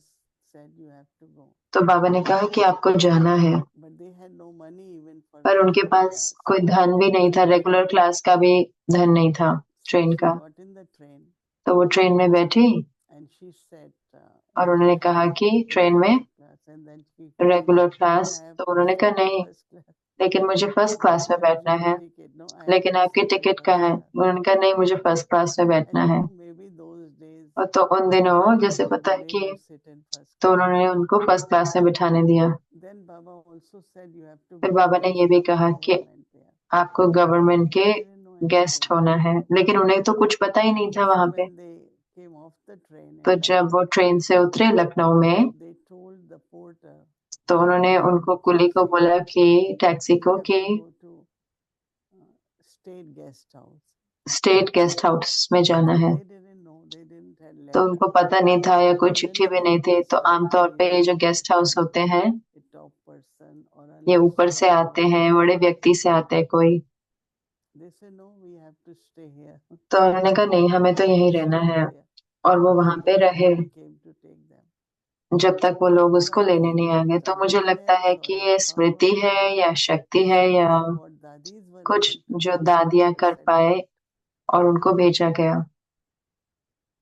said you have to go. तो बाबा ने कहा कि आपको जाना है, But they had no money even for पर उनके regular पास class. कोई धन भी नहीं था, रेगुलर क्लास का भी धन नहीं था, So ट्रेन she का। got in the train तो वो ट्रेन में बैठी and she said, और उन्होंने कहा कि ट्रेन में class, and then she regular said, class. I have तो to उन्होंने कहा, sit in नहीं, first class. लेकिन मुझे फर्स्ट क्लास में Where is बैठना your है। ticket? No, I have लेकिन to आपकी sit in टिकट first कहाँ है? class. उन्होंने कहा, नहीं, मुझे फर्स्ट क्लास में And बैठना है। maybe those days और तो उन दिनों जैसे Baba पता है made कि her sit in first तो class. उन्होंने उनको फर्स्ट क्लास में बिठाने दिया। Then Baba also said you have to फिर be बाबा ने ये guest भी of the कहा कि government there. आपको गवर्नमेंट They के didn't know गेस्ट anything. होना है, लेकिन उन्हें तो कुछ पता ही नहीं था So वहां पे। when they came off the train तो in जब वो Lucknow, ट्रेन से उतरे लखनऊ में, they told the porter, तो उन्होंने call उनको the कुली को taxi. बोला कि टैक्सी We को have कि to go to state guest house. State guest house में जाना So है। they didn't know, they didn't have तो letter. उनको पता नहीं था या कोई So when चिट्ठी भी नहीं state थी। guest तो house, आमतौर there पे is ये जो गेस्ट हाउस होते हैं, a top person or a ये nice ऊपर से आते person. हैं, बड़े व्यक्ति से आते हैं कोई। They say no, we have to stay here. तो उन्होंने कहा, नहीं, हमें तो So यहीं they रहना stayed है। there और वो वहां पे until रहे someone came to take them. जब तक वो लोग So उसको I लेने think नहीं is आ गए। it तो मुझे लगता awareness है or कि a ये स्मृति power? है या शक्ति है या Something what dadis were कुछ able to जो do. दादियां Baba कर said पाए no. और उनको भेजा गया।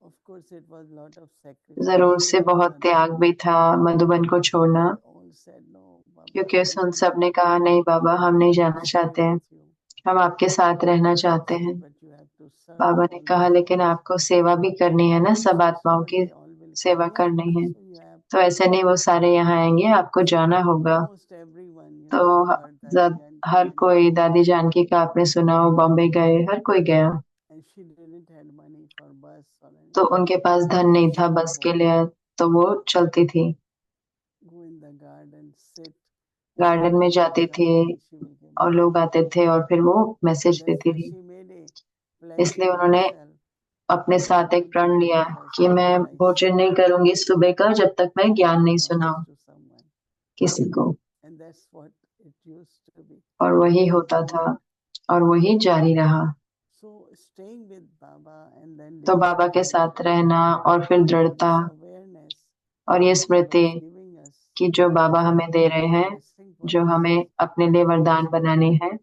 Of course, it was lot of sacrifice. जरूर से in बहुत Madhuban. त्याग भी था मधुबन को छोड़ना, They all said no, Baba. क्योंकि we उन don't सब ने want कहा, नहीं बाबा, हम to. नहीं We जाना stay चाहते हैं, with you. हम आपके साथ रहना Baba चाहते said, हैं। but you have to serve बाबा ने all the कहा, लेकिन souls. आपको सेवा भी करनी है ना, सब So आत्माओं not की they all will सेवा come. करनी है। So you have तो ऐसे नहीं वो सारे यहाँ आएंगे, आपको जाना होगा। almost everyone, तो you heard that हर कोई, दादी जानकी का आपने सुना हो, बॉम्बे गए, हर कोई गया। and she didn't have money for bus or तो anything. उनके पास धन नहीं था बस के लिए, तो वो चलती थी, Go in the garden, sit. Garden में People will जाती come थी and she will give और लोग आते थे और फिर वो मैसेज That's देती why थी। she made a pledge इसलिए to उन्होंने herself. अपने I साथ will एक not प्रण eat लिया breakfast कि मैं until I भोजन share नहीं करूंगी सुबह का जब तक मैं ज्ञान नहीं knowledge सुनाऊं to someone. किसी को। And that's what it used to be. और वही होता था और वही जारी रहा। So staying with Baba and then तो बाबा के साथ determination रहना और फिर and दृढ़ता this awareness और ये Baba Smriti is giving us कि जो बाबा is हमें very दे रहे big हैं, blessing जो हमें अपने लिए वरदान बनाने हैं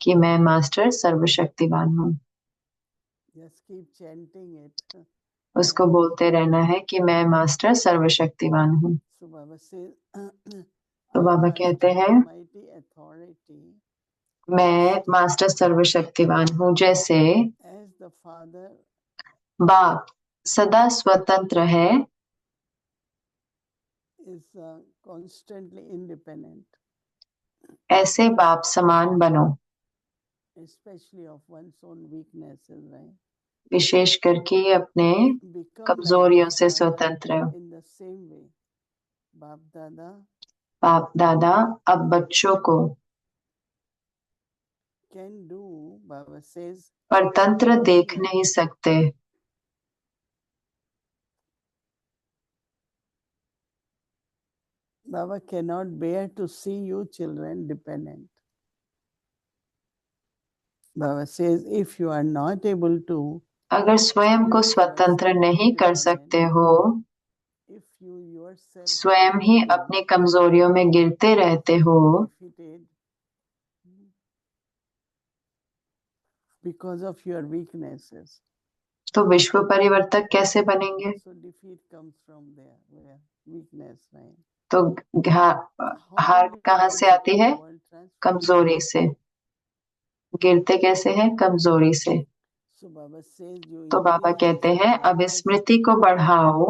कि मैं मास्टर सर्वशक्तिवान हूँ। Just keep chanting it. उसको बोलते रहना है कि मैं मास्टर सर्वशक्तिवान हूँ। So Baba says, तो I बाबा कहते master हैं almighty authority मैं मास्टर सर्वशक्तिवान हूँ, जैसे as the father बाप सदा स्वतंत्र है, is constantly independent, ऐसे बाप समान बनो, especially of one's own weaknesses, right? विशेष करके अपने Become like कमजोरियों the से father स्वतंत्र हो। in the same way. Bap Dada बाप दादा अब बच्चों को can do, Baba says, परतंत्र देख nothing else. नहीं सकते। Baba cannot bear to see you children dependent. Baba says, if you are not able to अगर स्वयं को make स्वतंत्र yourself नहीं कर सकते independent, हो, if you yourself स्वयं ही keep अपनी कमजोरियों में गिरते रहते हो, defeated because of your weaknesses, तो विश्व परिवर्तक कैसे बनेंगे? so defeat comes from there, where weakness, right? तो How हार will you कहाँ make से the आती है? world transform? कमजोरी से। गिरते कैसे हैं? कमजोरी से। So Baba says you तो बाबा increase कहते this हैं अब awareness स्मृति को बढ़ाओ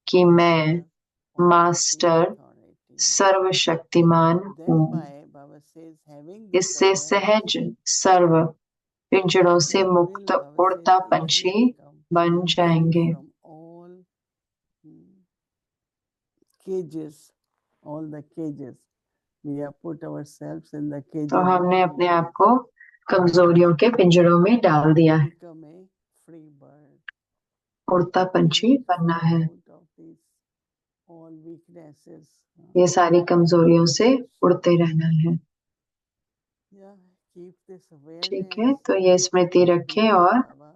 कि मैं master मास्टर authority. सर्वशक्तिमान हूँ। Thereby, Baba says, having this इससे awareness, सहज सर्व पिंजड़ों से you मुक्त will, Baba उड़ता says, पंछी easily become बन free जाएंगे। from all cages, all the cages. We have put ourselves in the cages तो of हमने अपने आप weakness. को कमजोरियों के पिंजड़ों में डाल दिया है। Become a free bird. उड़ता पंछी बनना Fly है। out of these all weaknesses. ये सारी कमजोरियों से उड़ते रहना है। Yeah, keep this ठीक awareness. है, तो ये स्मृति Be रखें with और Baba.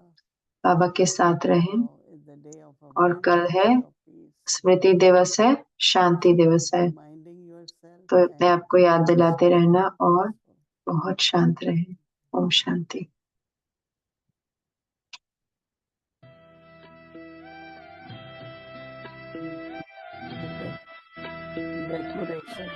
बाबा के साथ रहें। Tomorrow is the day of और कल है awareness of peace. स्मृति दिवस है, शांति दिवस है। Reminding yourself तो अपने आप को याद दिलाते stay रहना very और peaceful. बहुत शांत रहें। ओम शांति। Decoration.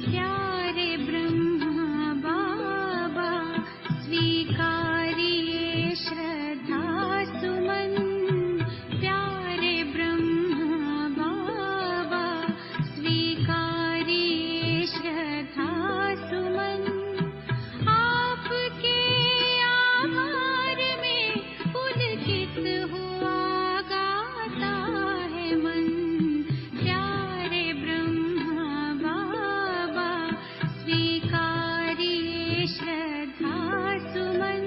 प्यारे ब्रह्मा बाबा स्वीकारिए श्रद्धा सुमन। प्यारे ब्रह्मा बाबा स्वीकारिए श्रद्धा सुमन। आपके आभार में पुलकित हुआ गाता है मन। प्यारे ब्रह्मा बाबा स्वीकारिए श्रद्धा सुमन।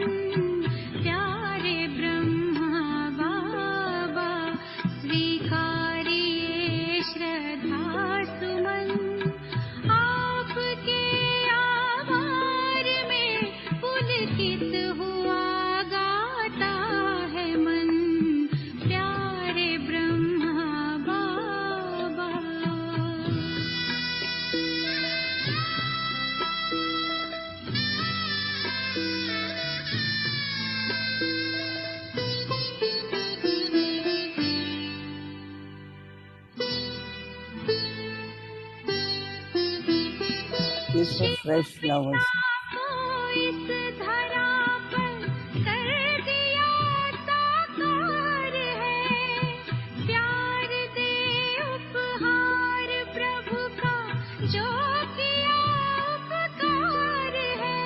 प्यारे ब्रह्मा बाबा स्वीकारिए श्रद्धा सुमन। आपके आभार में पुलकित हुआ गाता है मन। प्यारे ब्रह्मा बाबा। It's a fresh flowers. को इस धरा पर कर दिया साकार है। प्यार दे उपहार प्रभु का जो किया उपकार है।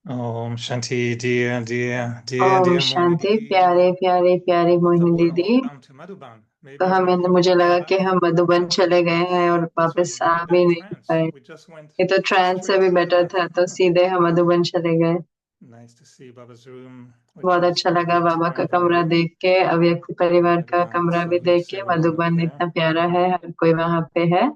Om Shanti, dear Om Shanti, Mohini. प्यारे प्यारे प्यारे मोहिनी दीदी। To Madhuban. Maybe तो हमें मुझे लगा कि हम मधुबन चले गए हैं और वापस आ भी नहीं पाए। we just went. ये तो ट्रेन से भी बेटर था, तो सीधे हम मधुबन चले गए। Nice to see Baba's room. बहुत अच्छा लगा बाबा का कमरा देख के, अव्यक्त परिवार का कमरा भी देख के। मधुबन इतना प्यारा है, हर कोई वहाँ पे है।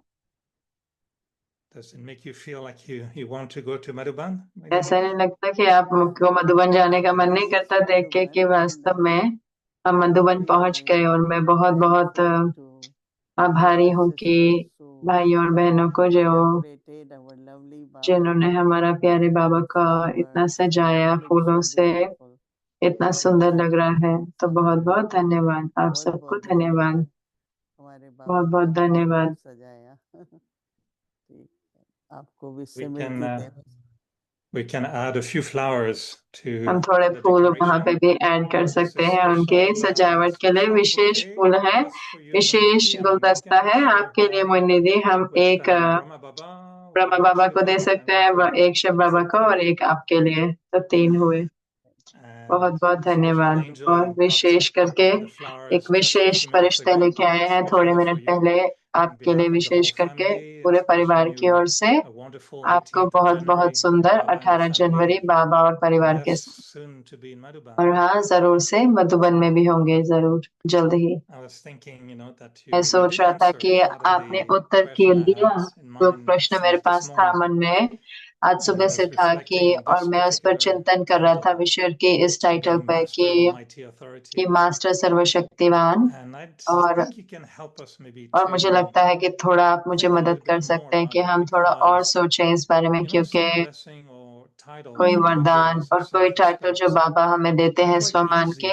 Does it make you feel like you want to go to Madhuban? ऐसा नहीं लगता कि आपको मधुबन जाने का मन नहीं करता देख के कि वास्तव में हम मधुबन पहुंच गए। और मैं बहुत बहुत आभारी हूँ कि भाइयों और बहनों को जिन्होंने हमारा प्यारे बाबा का इतना सजाया फूलों से, इतना सुंदर लग रहा है। तो बहुत बहुत धन्यवाद आप सबको, धन्यवाद, बहुत बहुत धन्यवाद। आपको भी से मिलती We can add a few flowers to हम थोड़े फूल वहाँ पे भी ऐड कर सकते हैं उनके सजावट के लिए। विशेष फूल है, विशेष गुलदस्ता है आपके लिए मोहिनी दी। हम एक ब्रह्मा बाबा को दे सकते हैं, एक शिव बाबा को और एक आपके लिए, तो 3 हुए। बहुत बहुत धन्यवाद। और विशेष करके एक विशेष फरिश्ते लेके आए हैं थोड़े मिनट पहले आपके लिए, विशेष करके पूरे परिवार की ओर से आपको बहुत बहुत सुंदर 18 जनवरी बाबा और परिवार के साथ। और हाँ, जरूर से मधुबन में भी होंगे, जरूर जल्द ही। मैं सोच रहा था कि आपने उत्तर के दिया जो प्रश्न मेरे पास था मन में, आज सुबह से था कि, और मैं उस पर चिंतन कर रहा था विषय के इस टाइटल पर कि मास्टर सर्वशक्तिवान। और मुझे लगता है कि थोड़ा आप मुझे मदद कर सकते हैं कि हम थोड़ा और सोचें इस बारे में, क्योंकि कोई वरदान और कोई टाइटल जो बाबा हमें देते हैं स्वमान के,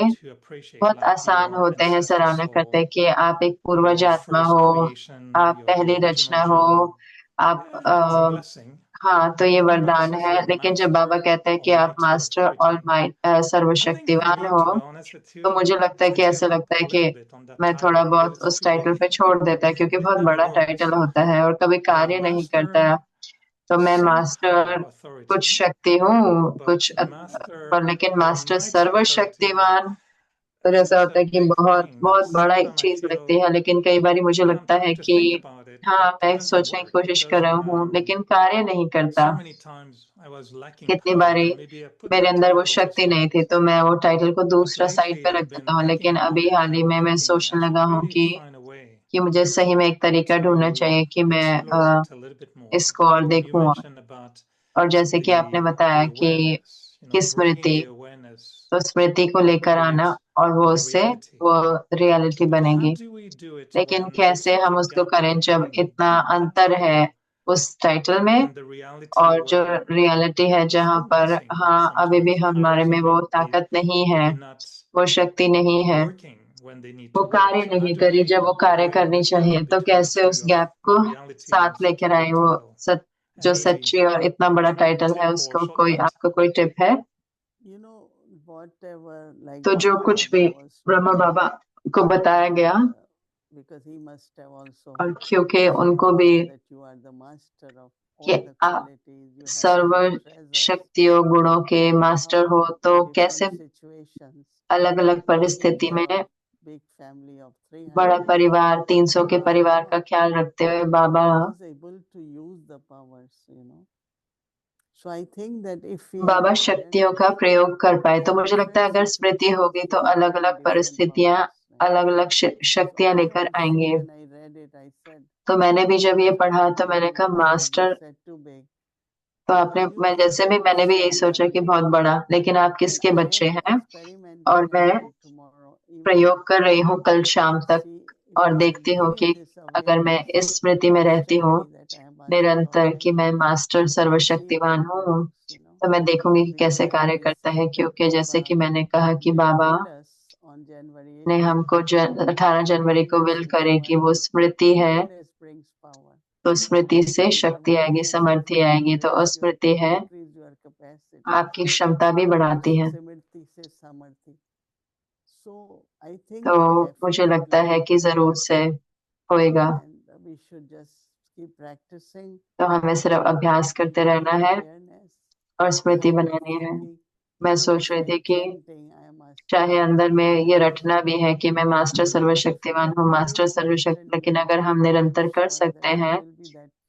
बहुत आसान होते हैं सराहना करते कि आप एक पूर्वज आत्मा हो, आप पहली रचना हो, आप हाँ, तो ये वरदान है। लेकिन जब बाबा कहते हैं कि आप मास्टर और सर्वशक्तिवान हो, तो मुझे लगता है कि ऐसा लगता है कि मैं थोड़ा बहुत उस टाइटल पे छोड़ देता है, क्योंकि बहुत बड़ा टाइटल होता है और कभी कार्य नहीं करता है। तो मैं मास्टर कुछ शक्ति हूँ कुछ पर, लेकिन मास्टर सर्वशक्तिवान तो जैसा होता है कि बहुत बहुत बड़ा एक चीज लगती है। लेकिन कई बार मुझे लगता है कि हाँ, मैं सोचने की कोशिश कर रहा हूँ लेकिन कार्य नहीं करता। कितनी बारी मेरे अंदर वो शक्ति नहीं थी, तो मैं वो टाइटल को दूसरा साइड पे रख देता हूँ। लेकिन अभी हाल ही में मैं सोचने लगा हूँ कि मुझे सही में एक तरीका ढूंढना चाहिए कि मैं इसको और देखूं। और जैसे कि आपने बताया कि स्मृति, तो स्मृति को लेकर आना और वो उससे वो रियलिटी बनेगी। लेकिन कैसे हम उसको करें जब इतना अंतर है उस टाइटल में और जो रियलिटी है, जहाँ पर हाँ अभी भी हमारे में वो ताकत नहीं है, वो शक्ति नहीं है, वो कार्य नहीं करी जब वो कार्य करनी चाहिए। तो कैसे उस गैप को साथ लेकर आए, वो जो सच्ची और इतना बड़ा टाइटल है उसको, कोई आपको कोई टिप है? तो जो कुछ भी ब्रह्मा बाबा को बताया गया, और क्योंकि उनको भी कि आप सर्व शक्तियों गुणों के मास्टर हो, तो कैसे अलग अलग परिस्थिति में बड़ा परिवार 300 के परिवार का ख्याल रखते हुए बाबा शक्तियों का प्रयोग कर पाए। तो मुझे लगता है अगर स्मृति होगी तो अलग अलग परिस्थितियां अलग अलग शक्तियां लेकर आएंगे। तो मैंने भी जब ये पढ़ा तो मैंने कहा मास्टर, तो मैंने भी यही सोचा कि बहुत बड़ा, लेकिन आप किसके बच्चे हैं? और मैं प्रयोग कर रही हूँ कल शाम तक और देखती हूँ कि अगर मैं इस स्मृति में रहती हूँ निरंतर कि मैं मास्टर सर्वशक्तिवान हूँ, तो मैं देखूंगी कि कैसे कार्य करता है। क्योंकि जैसे कि मैंने कहा कि बाबा ने हमको 18 जनवरी को विल करे कि वो स्मृति है, तो स्मृति से शक्ति आएगी, समर्थी आएगी। तो अस्मृति है, आपकी क्षमता भी बढ़ाती है। तो मुझे लगता है कि जरूर से होएगा। तो हमें सिर्फ अभ्यास करते रहना है और स्मृति बनानी है। मैं सोच रही थी कि चाहे अंदर में ये रटना भी है कि मैं मास्टर सर्वशक्तिवान हूँ, मास्टर सर्वशक्ति, लेकिन अगर हम निरंतर कर सकते हैं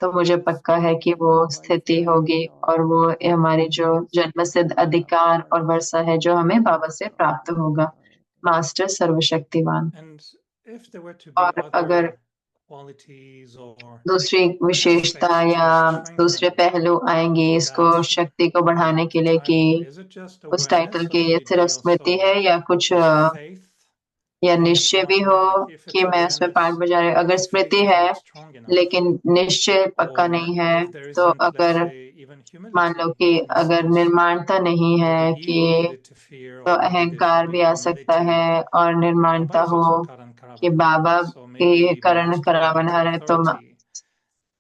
तो मुझे पक्का है कि वो स्थिति होगी और वो हमारी जो जन्मसिद्ध अधिकार और वर्षा है जो हमें बाबा से प्राप्त होगा, मास्टर सर्वशक्तिवान। And if there were to be और अगर other qualities or दूसरी विशेषता aspects या to दूसरे strengthen पहलू आएंगे इसको that शक्ति को बढ़ाने के लिए कि title, is it just उस टाइटल awareness or की ये should it सिर्फ be स्मृति also है या कुछ faith या in the निश्चय part भी of हो it? Like if कि it's मैं उसमें पार्ट awareness, बजा रही हूँ। अगर but faith स्मृति is है not strong enough, लेकिन निश्चय पक्का नहीं or है, if there तो isn't, let's अगर say, even मान लो humility कि in the अगर sense निर्माणता नहीं that है the ego could कि interfere, तो or maybe there should अहंकार be भी आ सकता humility. है और निर्माणता Baba is हो also Karan कि Karavan, बाबा so की maybe करण Master करावनहार है, तो Authority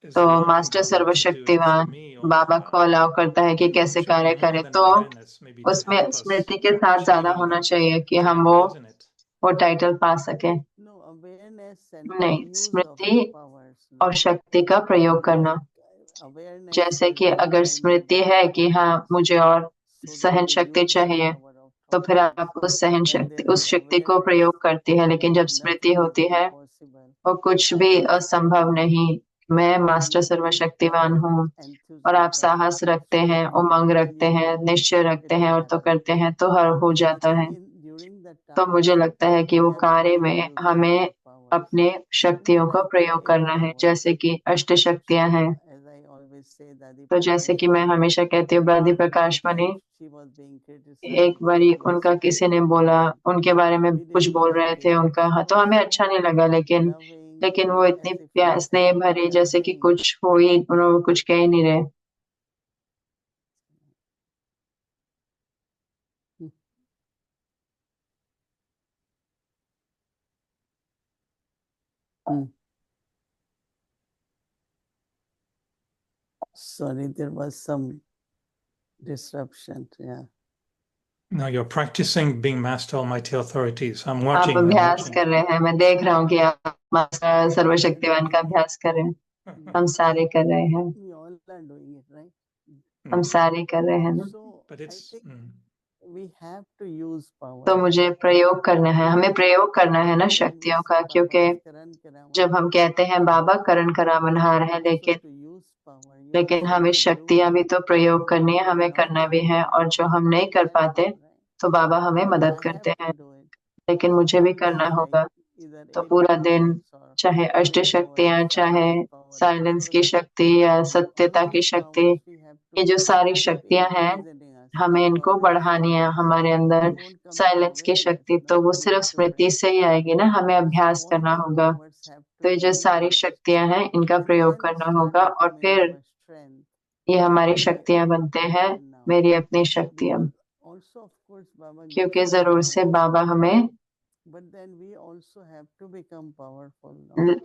is तो allowing master Baba to do it for सर्वशक्तिवान me, बाबा or को अलाउ करता है कि कैसे should be कार्य more करे, than तो awareness, maybe to उसमें help us स्मृति के साथ ज्यादा achieving होना that चाहिए कि हम title, isn't it? वो टाइटल पा सके। नहीं, स्मृति और शक्ति का प्रयोग करना। जैसे कि अगर स्मृति है कि हाँ मुझे और सहन शक्ति चाहिए, तो फिर आप उस सहन शक्ति, उस शक्ति को प्रयोग करती है। लेकिन जब स्मृति होती है वो कुछ भी असंभव नहीं, मैं मास्टर सर्वशक्तिवान हूँ, और आप साहस रखते हैं, उमंग रखते हैं, निश्चय रखते हैं और तो करते हैं तो हर हो जाता है। तो मुझे लगता है कि वो कार्य में हमें अपने शक्तियों का प्रयोग करना है, जैसे कि अष्ट शक्तियां हैं। तो जैसे कि मैं हमेशा कहती हूँ, ब्रादी प्रकाश मणि एक बारी उनका किसी ने बोला, उनके बारे में कुछ बोल रहे थे उनका, हाँ, तो हमें अच्छा नहीं लगा, लेकिन वो इतनी प्यार स्नेह भरी, जैसे कि कुछ हो ही, उन्होंने कुछ कह ही नहीं रहे। Sorry, there was some disruption. Yeah. Now you're practicing being Master Almighty Authorities. I'm आप watching. अभ्यास कर रहे हैं, मैं देख रहा हूँ कि आप मास्टर सर्वशक्तिवान का अभ्यास कर रहे हैं। हम सारे कर रहे हैं, We all are doing it, right? हम सारे कर रहे हैं ना। So But it's I think we have to use power. तो मुझे प्रयोग करना है, हमें प्रयोग करना है ना शक्तियों का, क्योंकि जब हम कहते हैं बाबा करण करावनहार है, लेकिन हमें शक्तियां भी तो प्रयोग करनी है, हमें करना भी है, और जो हम नहीं कर पाते तो बाबा हमें मदद करते हैं, लेकिन मुझे भी करना होगा। तो पूरा दिन, चाहे अष्ट शक्तियां, चाहे साइलेंस की शक्ति या सत्यता की शक्ति, ये जो सारी शक्तियां हैं हमें इनको बढ़ानी है हमारे अंदर। साइलेंस की शक्ति तो वो सिर्फ स्मृति से ही आएगी ना, हमें अभ्यास करना होगा। तो ये जो सारी शक्तियां हैं इनका प्रयोग करना होगा, और फिर ये हमारी शक्तियां बनते हैं, मेरी अपनी शक्तियां, क्योंकि जरूर से बाबा हमें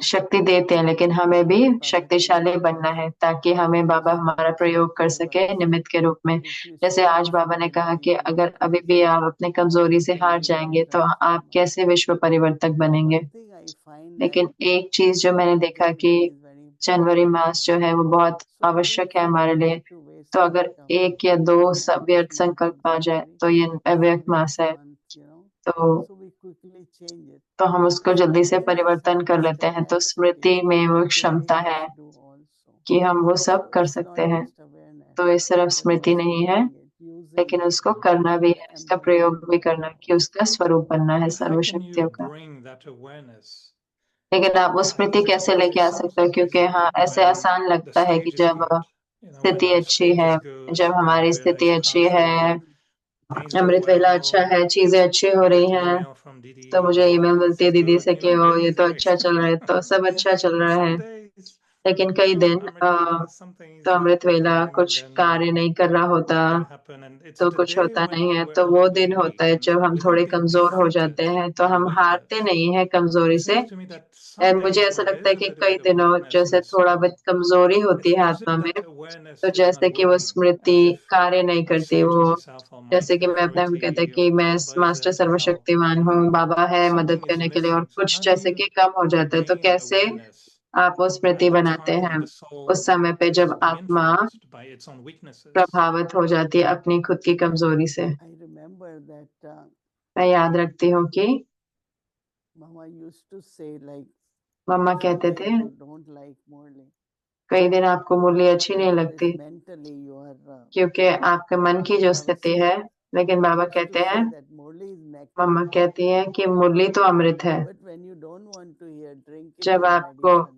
शक्ति देते हैं, लेकिन हमें भी शक्तिशाली बनना है ताकि हमें बाबा हमारा प्रयोग कर सके निमित्त के रूप में। जैसे आज बाबा ने कहा कि अगर अभी भी आप अपने कमजोरी से हार जाएंगे तो आप कैसे विश्व परिवर्तक बनेंगे। लेकिन एक चीज जो मैंने देखा कि जनवरी मास जो है वो बहुत आवश्यक है हमारे लिए। तो अगर एक या दो व्यर्थ संकल्प आ जाए तो ये अव्यक्त मास है, तो हम उसको जल्दी से परिवर्तन कर लेते हैं। तो स्मृति में वो क्षमता है कि हम वो सब कर सकते हैं। तो ये सिर्फ स्मृति नहीं है, लेकिन उसको करना भी है, इसका प्रयोग भी करना, कि उसका स्वरूप बनना है सर्वशक्तियों का। लेकिन आप वो स्मृति कैसे लेके आ सकते हो, क्योंकि हाँ ऐसे आसान लगता है कि जब स्थिति अच्छी है, जब हमारी स्थिति अच्छी है, अमृत वेला अच्छा है, चीजें अच्छी हो रही हैं, तो मुझे ईमेल मिलती है दीदी से कि ओ ये तो अच्छा चल रहा है, तो सब अच्छा चल रहा है। लेकिन कई दिन तो अमृत वेला कुछ कार्य नहीं कर रहा होता, तो कुछ होता नहीं है। तो वो दिन होता है जब हम थोड़े कमजोर हो जाते हैं, तो हम हारते नहीं है कमजोरी से। मुझे ऐसा लगता है कि कई दिनों जैसे थोड़ा बहुत कमजोरी होती है आत्मा में, तो जैसे कि वो स्मृति कार्य नहीं करती, वो जैसे कि मैं अपने आप को कहता है कि मैं मास्टर सर्वशक्तिमान हूँ, बाबा है मदद करने के लिए, और कुछ जैसे कि कम हो जाता है। तो कैसे आप वो स्मृति at the बनाते time हैं when the soul उस समय पे is जब आत्मा influenced by its own weaknesses. प्रभावित हो जाती है अपनी खुद की कमजोरी से। I remember that मैं याद रखती हूँ कि Mama used to say like, mamma some कहते days थे you don't like Murli कई दिन आपको मुरली अच्छी नहीं because लगती mentally you are क्योंकि आपके मन की जो Baba स्थिति says, है, लेकिन Mama बाबा used to कहते say हैं, that Murli is mamma nectar, कहती है कि मुरली तो अमृत है, but when you don't want to hear, drink it जब like medicine.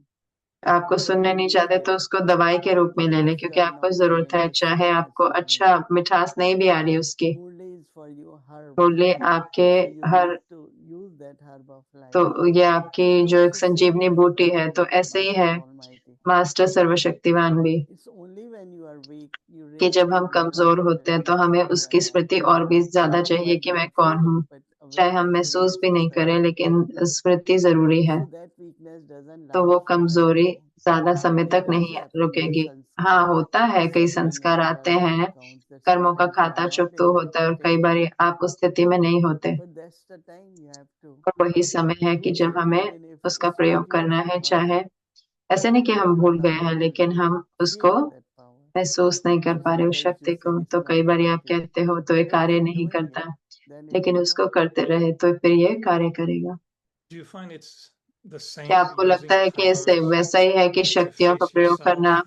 आपको सुनने You नहीं need चाहते it, तो उसको दवाई के रूप में ले even लें, if you क्योंकि are आपको not जरूरत feeling है, the चाहे sweetness आपको of अच्छा Murli. मिठास नहीं भी आ रही उसकी। Murli is for you herb, मुरली आपके so you her need to use that herb of life. तो ये आपकी जो एक So संजीवनी same is बूटी with है, तो ऐसे ही है Master Almighty. मास्टर सर्वशक्तिवान भी, It's only when you are weak you कि really जब हम need कमजोर Murli होते हैं तो presence हमें who उसकी I am. स्मृति और भी ज्यादा Though चाहिए I कि मैं don't कौन feel it, हूँ, but चाहे हम awareness is महसूस भी नहीं करें, necessary. लेकिन स्मृति जरूरी है। So that weakness doesn't तो last वो forever. कमजोरी ज्यादा समय It तक does नहीं happen with रुकेगी। sanskar. हाँ, होता है, कई Settling संस्कार of आते karmic हैं, accounts that कर्मों का sometimes you are खाता not चुक in तो that होता है और कई state. बार आप उस स्थिति में नहीं होते, But that's the time you have to और वही समय है कि use जब it, हमें even if उसका it's not प्रयोग your करना है, power, चाहे ऐसे नहीं कि even if हम you are भूल गए not हैं, able लेकिन to हम उसको feel that power. महसूस नहीं कर So पा रहे उस sometimes you शक्ति say को। it's तो कई not बार आप working, कहते हो तो ये but कार्य keep नहीं doing करता, it, then it लेकिन will उसको work. करते रहे तो फिर ये कार्य करेगा। Do you find it's the क्या same आपको लगता using है कि इससे powers वैसा ही है कि to शक्तियों का face प्रयोग yourself करना,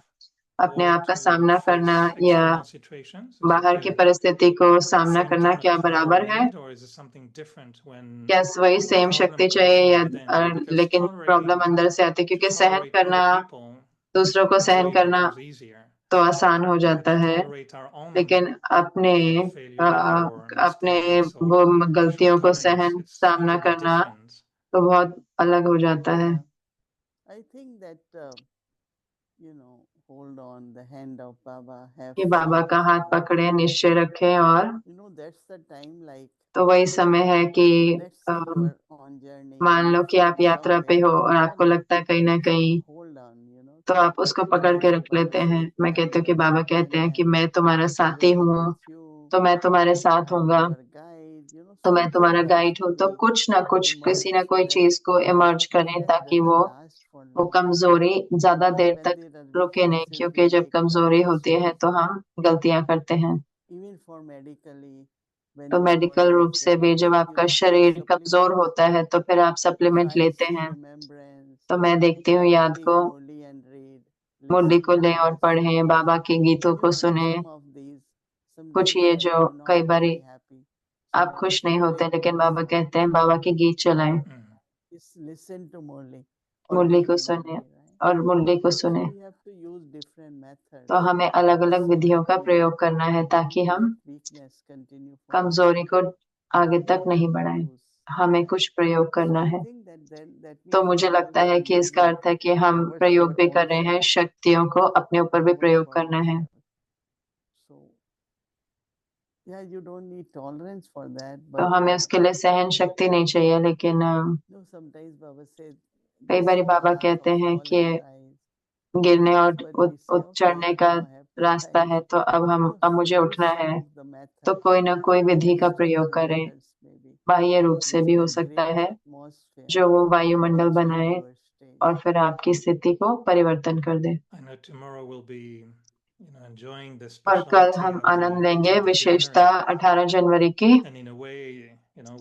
अपने or आप का to सामना करना face या external situations? Is बाहर it की परिस्थिति को सामना same करना, kind of क्या power बराबर you है? need, or is it something different when क्या वही the सेम problem शक्ति comes चाहिए from या within? Because लेकिन प्रॉब्लम अंदर से आती है, to क्योंकि सहन tolerate करना, other people दूसरों को सहन easily करना becomes easier, तो आसान हो but जाता to है, tolerate our own लेकिन अपने failures or अपने mistakes वो or गलतियों को shortcomings, सहन it's सामना a bit करना different. तो बहुत अलग हो जाता है। I think that hold on the hand of Baba, have कि बाबा faith. का हाथ पकड़े, निश्चय रखें, और That's the time, like तो वही समय है कि let's say you are on journey and मान you लो कि feel आप यात्रा पे somewhere हो और आपको panic. लगता है कहीं ना कहीं, Hold on, तो आप उसको when पकड़ I के say रख Baba लेते हैं। says, मैं I कहती am हूँ कि your बाबा कहते हैं कि companion, मैं तुम्हारा I साथी will be हूँ, with you, तो मैं तुम्हारे साथ I am हूँगा, your guide. तो मैं Something तुम्हारा has गाइड to हूँ। तो be कुछ ना कुछ, किसी ना emerged so कोई that चीज को that इमर्ज करें, weakness ताकि doesn't वो last for वो long. कमजोरी ज्यादा देर When तक there are रुके नहीं, weaknesses, क्योंकि we जब make कमजोरी some होती है mistakes. तो हम गलतियां करते हैं। Even for medically, when तो your मेडिकल body रूप is से भी जब weak, आपका you take शरीर कमजोर supplements. होता है तो फिर आप If सप्लीमेंट I लेते see हैं। remembrance, तो मैं देखती हूँ याद take को, Murli and read, Murali listen को to लें और Baba's पढ़ें, songs. बाबा के गीतों को सुने। Some of these, some कुछ days ये like जो you're कई not बारी very happy. So आप Baba खुश says, नहीं होते, take लेकिन Murli बाबा song. कहते हैं बाबा के गीत चलाएं, Just listen to Murli or Murali read को Murli, सुने right? और मुरली को So सुने। we have to use different methods तो हमें अलग अलग so विधियों that का we प्रयोग करना है, ताकि don't हम let weakness continue for long. कमजोरी को आगे We तक नहीं have to बढ़ाएं। use हमें that. कुछ प्रयोग So करना I है। think that तो means मुझे we are लगता है also कि इसका using अर्थ है कि हम towards प्रयोग our भी कर own रहे हैं, self, शक्तियों को अपने ऊपर भी powers प्रयोग for करना है। ourselves. So yeah, you don't need tolerance for that, तो but हमें उसके लिए सहन शक्ति नहीं चाहिए, लेकिन sometimes Baba said, कई this bar is the Baba path कहते of हैं fall कि and rise. गिरने और But we say, okay, चढ़ने का now I have to रास्ता rise. है, तो अब मुझे Use उठना है। some of the तो methods, कोई ना कोई विधि का external प्रयोग करें, methods maybe, बाह्य रूप से which भी हो can सकता create है, atmosphere जो वो वायुमंडल and change बनाए your state. और फिर आपकी स्थिति को परिवर्तन कर दे। I know tomorrow we'll be enjoying the और कल speciality हम of the आनंद लेंगे 18th विशेषता January, 18 जनवरी की, and in a way,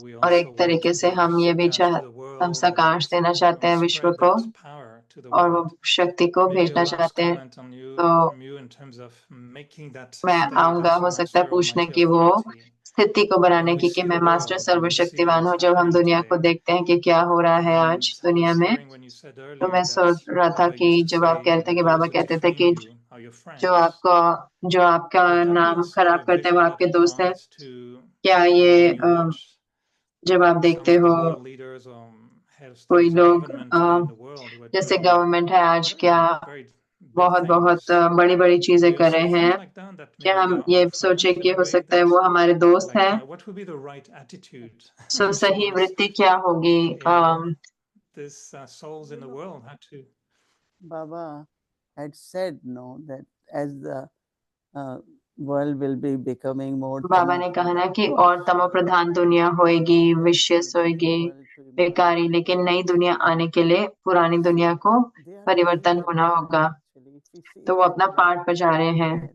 we और also एक want तरीके to से give हम ये भी Sakash to the हम world सकाश देना चाहते and हैं विश्व spread को, that power to the और वो world. शक्ति को Maybe a भेजना last चाहते हैं। comment on you तो from you in terms of making that मैं state आऊंगा, as हो सकता है Master पूछने Almighty की वो Authority. स्थिति को When बनाने we की, कि see मैं the master world, when we see सर्वशक्तिवान what's हूँ, जब हम happening दुनिया को today, देखते हैं कि क्या हो रहा है आज and I दुनिया was में। hearing when you said तो earlier मैं that सोच रहा था Baba कि used to जब आप say, कह रहे थे कि बाबा those who कहते थे defame कि you are your जो friends. आपका Would that be नाम also खराब a करते हैं वो vision आपके that दोस्त हैं। applies to क्या ये when you watch जब आप some देखते of the हो world leaders or head of कोई states or लोग government today in the world who are जैसे doing गवर्नमेंट है आज, क्या very big बहुत things, बड़ी बड़ी do चीजें you कर also रहे think हैं, like that क्या maybe they हम are ये our सोचे friends कि in a हो way, सकता है that वो हमारे दोस्त like हैं? what would be the right attitude सही towards वृत्ति क्या होगी? this souls in the world? How to Baba had said that as the world will be becoming more बाबा ने कहा ना कि और तमो प्रधान दुनिया होएगी, विशेष होएगी, बेकारी, लेकिन नई दुनिया आने के लिए पुरानी दुनिया को परिवर्तन होना होगा। तो वो अपना पार्ट बजा रहे हैं।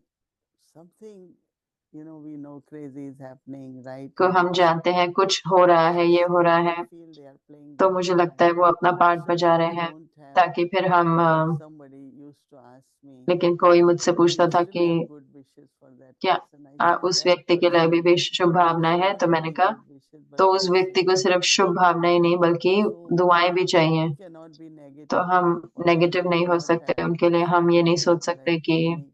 को हम जानते हैं कुछ हो रहा है, ये हो रहा है, तो मुझे लगता है वो अपना पार्ट बजा रहे हैं ताकि फिर हम लेकिन कोई मुझसे पूछता था कि क्या उस व्यक्ति के लिए भी शुभ भावनाएं है, तो मैंने कहा तो उस व्यक्ति को सिर्फ शुभ भावनाएं नहीं बल्कि दुआएं भी चाहिए। तो हम नेगेटिव नहीं हो सकते उनके लिए, हम ये नहीं सोच सकते कि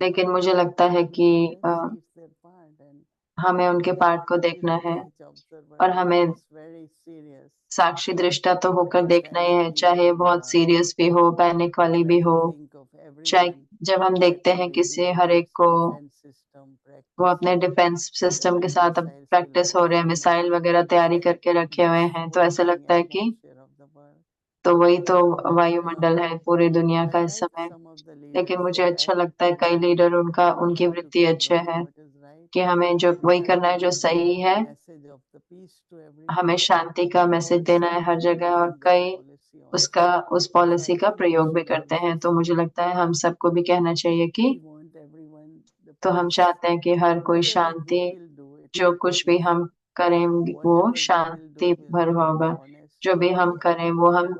लेकिन मुझे लगता है कि हमें उनके पार्ट को देखना है और हमें साक्षी दृष्टा तो होकर देखना ही है, चाहे बहुत सीरियस भी हो, पैनिक वाली भी हो। चाहे जब हम देखते हैं किसी हर एक को वो अपने डिफेंस सिस्टम के साथ अब प्रैक्टिस हो रहे हैं, मिसाइल वगैरह तैयारी करके रखे हुए हैं, तो ऐसा लगता है कि तो वही तो वायुमंडल है पूरी दुनिया का इस समय। लेकिन मुझे अच्छा लगता है कई लीडर उनकी वृत्ति अच्छे है कि हमें जो वही करना है जो सही है, हमें शांति का मैसेज देना है हर जगह, और कई उस पॉलिसी का प्रयोग भी करते हैं। तो मुझे लगता है हम सबको भी कहना चाहिए कि तो हम चाहते हैं कि हर कोई शांति, जो कुछ भी हम करें वो शांति भर होगा। जो भी हम करें वो हम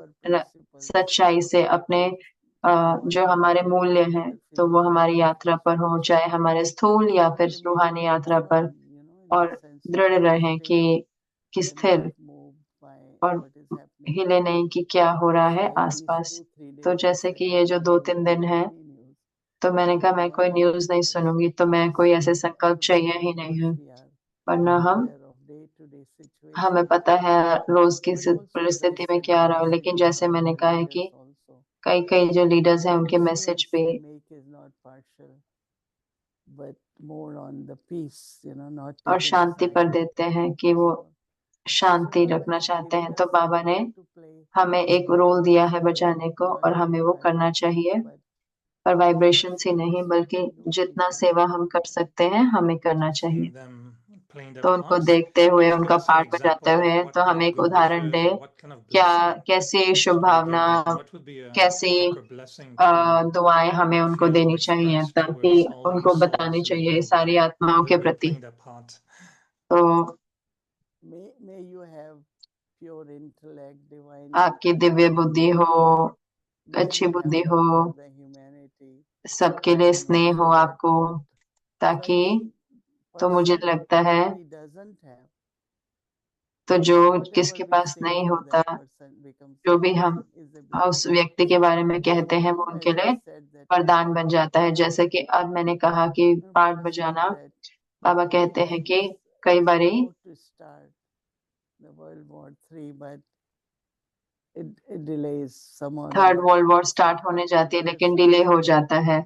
सच्चाई से अपने जो हमारे मूल्य हैं तो वो हमारी यात्रा पर हो, चाहे हमारे स्थूल या फिर रूहानी यात्रा पर, और दृढ़ रहें कि स्थिर और हिले नहीं कि क्या हो रहा है आसपास। तो जैसे कि ये जो 2-3 दिन है, तो मैंने कहा मैं कोई न्यूज नहीं सुनूंगी, तो मैं कोई ऐसे संकल्प चाहिए ही नहीं है, वरना हमें पता है रोज की परिस्थिति में क्या रहा हो। लेकिन जैसे मैंने कहा है कि कई जो लीडर्स हैं उनके मैसेज भी और शांति पर देते हैं कि वो शांति रखना चाहते हैं। तो बाबा ने हमें एक रोल दिया है बचाने को और हमें वो करना चाहिए, पर वाइब्रेशन ही नहीं बल्कि जितना सेवा हम कर सकते हैं हमें करना चाहिए। तो उनको देखते हुए उनका पार्ट बजाते हुए तो हमें एक उदाहरण दे, कैसी शुभ भावना, कैसी दुआएं हमें उनको देनी चाहिए, ताकि उनको बतानी चाहिए सारी आत्माओं के प्रति। तो आपकी दिव्य बुद्धि हो, अच्छी बुद्धि हो, सबके लिए स्नेह हो आपको, ताकि तो मुझे लगता है तो जो किसके पास नहीं होता, जो भी हम उस व्यक्ति के बारे में कहते हैं वो उनके लिए वरदान बन जाता है। जैसे कि अब मैंने कहा कि पार्ट बजाना, बाबा कहते हैं कि कई बारी थर्ड वर्ल्ड वॉर स्टार्ट होने जाती है लेकिन डिले हो जाता है।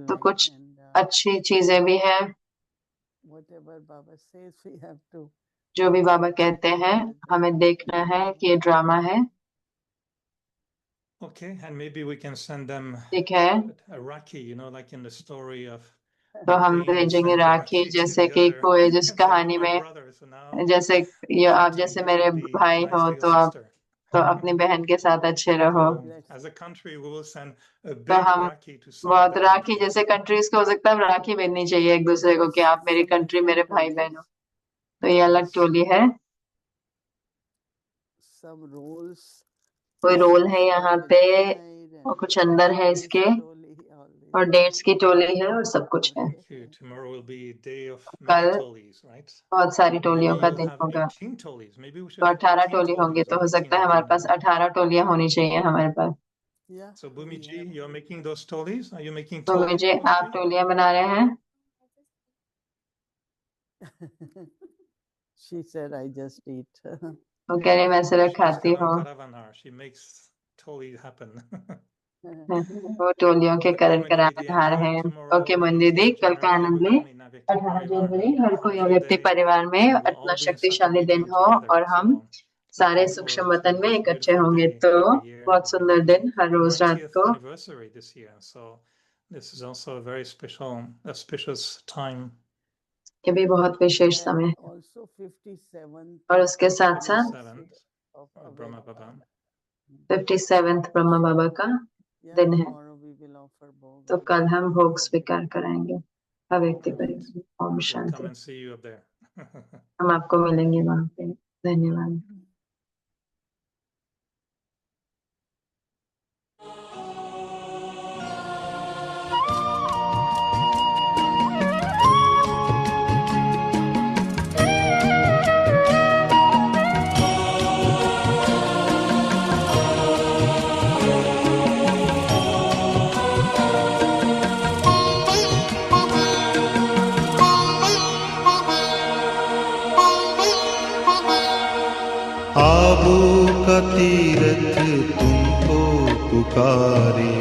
तो कुछ अच्छी चीजें भी हैं, जो भी बाबा कहते हैं हमें देखना है कि ये ड्रामा है। ठीक है, तो हम भेजेंगे राखी, जैसे कि कोई जिस कहानी में जैसे ये आप जैसे मेरे भाई हो तो आप तो अपनी बहन के साथ अच्छे रहो। तो हम बहुत राखी जैसे कंट्रीज को हो सकता है राखी भेजनी चाहिए एक दूसरे को कि आप मेरी कंट्री मेरे भाई बहन हो। तो ये अलग टोली है, कोई रोल है यहाँ पे और कुछ अंदर है इसके, और डेट्स की टोली है और सब कुछ है। कल बहुत सारी टोलियों का दिन होगा, तो 18 टोली होंगे, तो हो सकता है हमारे पास 18 टोलियां होनी चाहिए हमारे पास। तो मुझे आप टोलियां बना रहे हैं? वो कह रही मैं सिर्फ खाती हूँ। वो टोलियों के करण कराधार है। ओके दीदी, कल का आनंद ले। 18 जनवरी हर कोई व्यक्ति परिवार में इतना शक्तिशाली दिन हो और हम सारे सूक्ष्म वतन में इकट्ठे होंगे, तो बहुत सुंदर दिन हर रोज रात को। ये भी बहुत विशेष समय है। And also 57th और उसके साथ साथ 7th of Brahma Baba. 57th Brahma बाबा का Yeah, दिन है, tomorrow we will offer bhog तो and कल हम then भोग स्वीकार कराएंगे। अव्यक्ति परिवार, ओम We'll come Shanti. and see you up there. हम आपको मिलेंगे वहां पे। धन्यवाद। आबू का तीरथ तुमको पुकारे,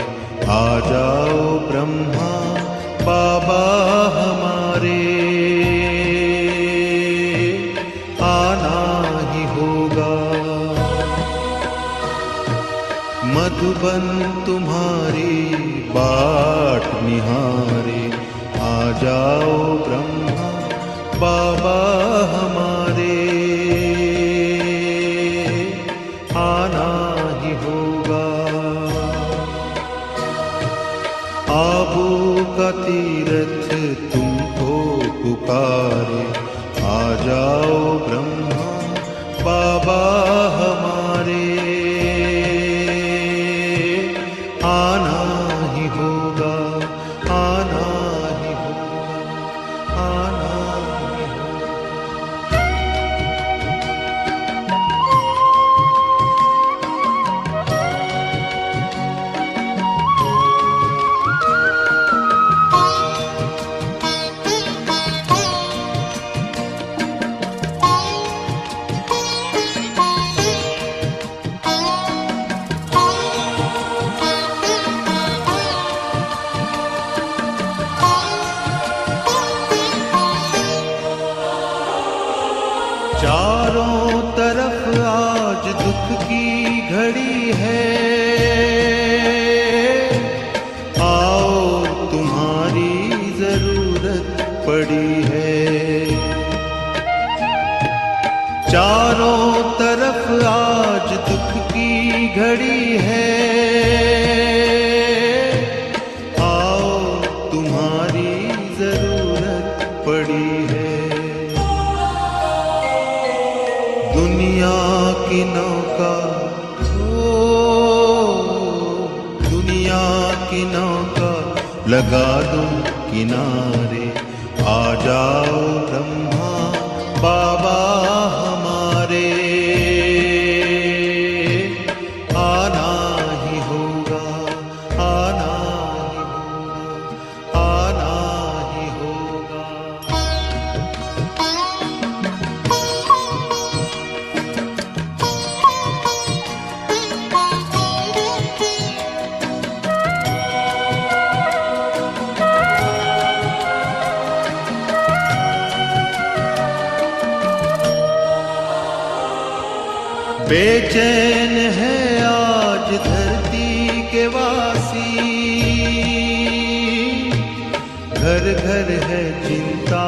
आ जाओ ब्रह्मा बाबा हमारे, आना ही होगा। मधुबन तुम्हारी बाट निहारे, आ जाओ ब्रह्मा बाबा हमारे, आना ही होगा। आबू का तीरथ तुमको पुकारे, आ जाओ ब्रह्मा बाबा हमारे, आना ही होगा, आना ही होगा, आना ही होगा। चारों तरफ आज दुख की घड़ी है, आओ तुम्हारी जरूरत पड़ी है। चारों तरफ आज दुख की घड़ी है, आओ तुम्हारी जरूरत पड़ी है। दुनिया की नौका, दुनिया की नौका लगा दो किनारे, आ जाओ ब्रह्मा बाबा हमारे, आना ही होगा, आना ही होगा, आना ही होगा। बेचैन है आज धरती के वासी, घर घर है चिंता,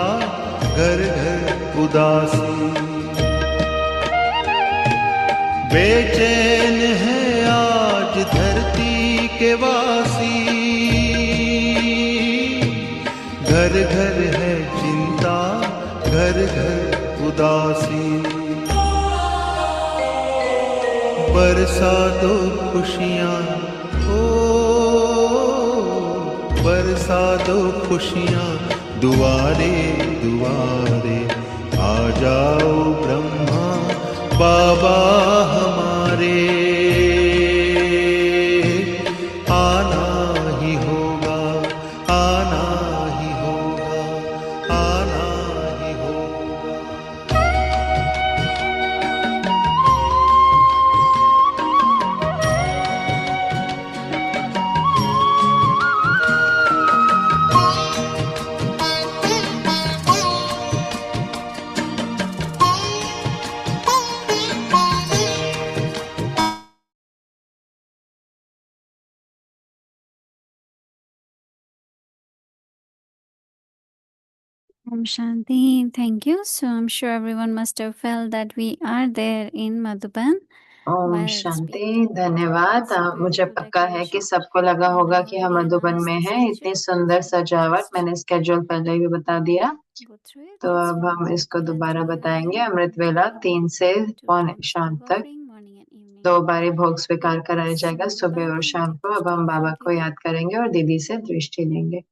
घर घर उदासी। बेचैन है आज धरती के वासी, घर घर है चिंता, घर घर उदासी। बरसा दो खुशियाँ, बरसा दो खुशियाँ दुआरे दुआरे, आ जाओ ब्रह्मा बाबा हमारे, आना ही होगा, आना ही होगा, आना ही होगा। Om Shanti. Thank you. So I'm sure everyone must have felt that we are there in Madhuban. Om while Shanti, speaking the धन्यवाद। so मुझे beautiful पक्का है कि decoration. सबको लगा And होगा I कि will हम मधुबन announce में the हैं। इतनी schedule. सुंदर So सजावट, just मैंने स्केड्यूल पहले ही बता दिया, go through it. तो It's अब from हम इसको दोबारा 11 बताएंगे। a.m. अमृत until वेला 3 से 2 पौने p.m. शाम silver तक offering morning and evening. 2 बारी भोग स्वीकार With कराया this, जाएगा, Srimati सुबह और Bhakti शाम को। अब हम बाबा को याद करेंगे और दीदी से दृष्टि लेंगे।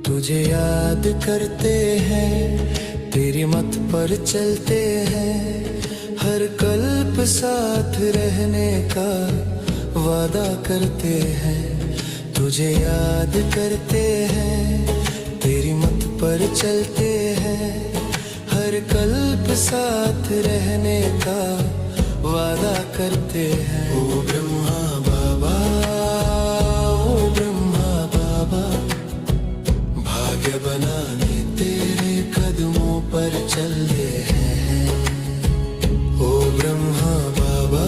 तुझे याद करते हैं, तेरी मत पर चलते हैं, हर कल्प साथ रहने का वादा करते हैं। तुझे याद करते हैं, तेरी मत पर चलते हैं, हर कल्प साथ रहने का वादा करते हैं। ओ ब्रह्मा बाबा, ओ ब्रह्मा बाबा, भाग्य बनाने तेरे कदमों पर चलते हैं। ओ ब्रह्मा बाबा,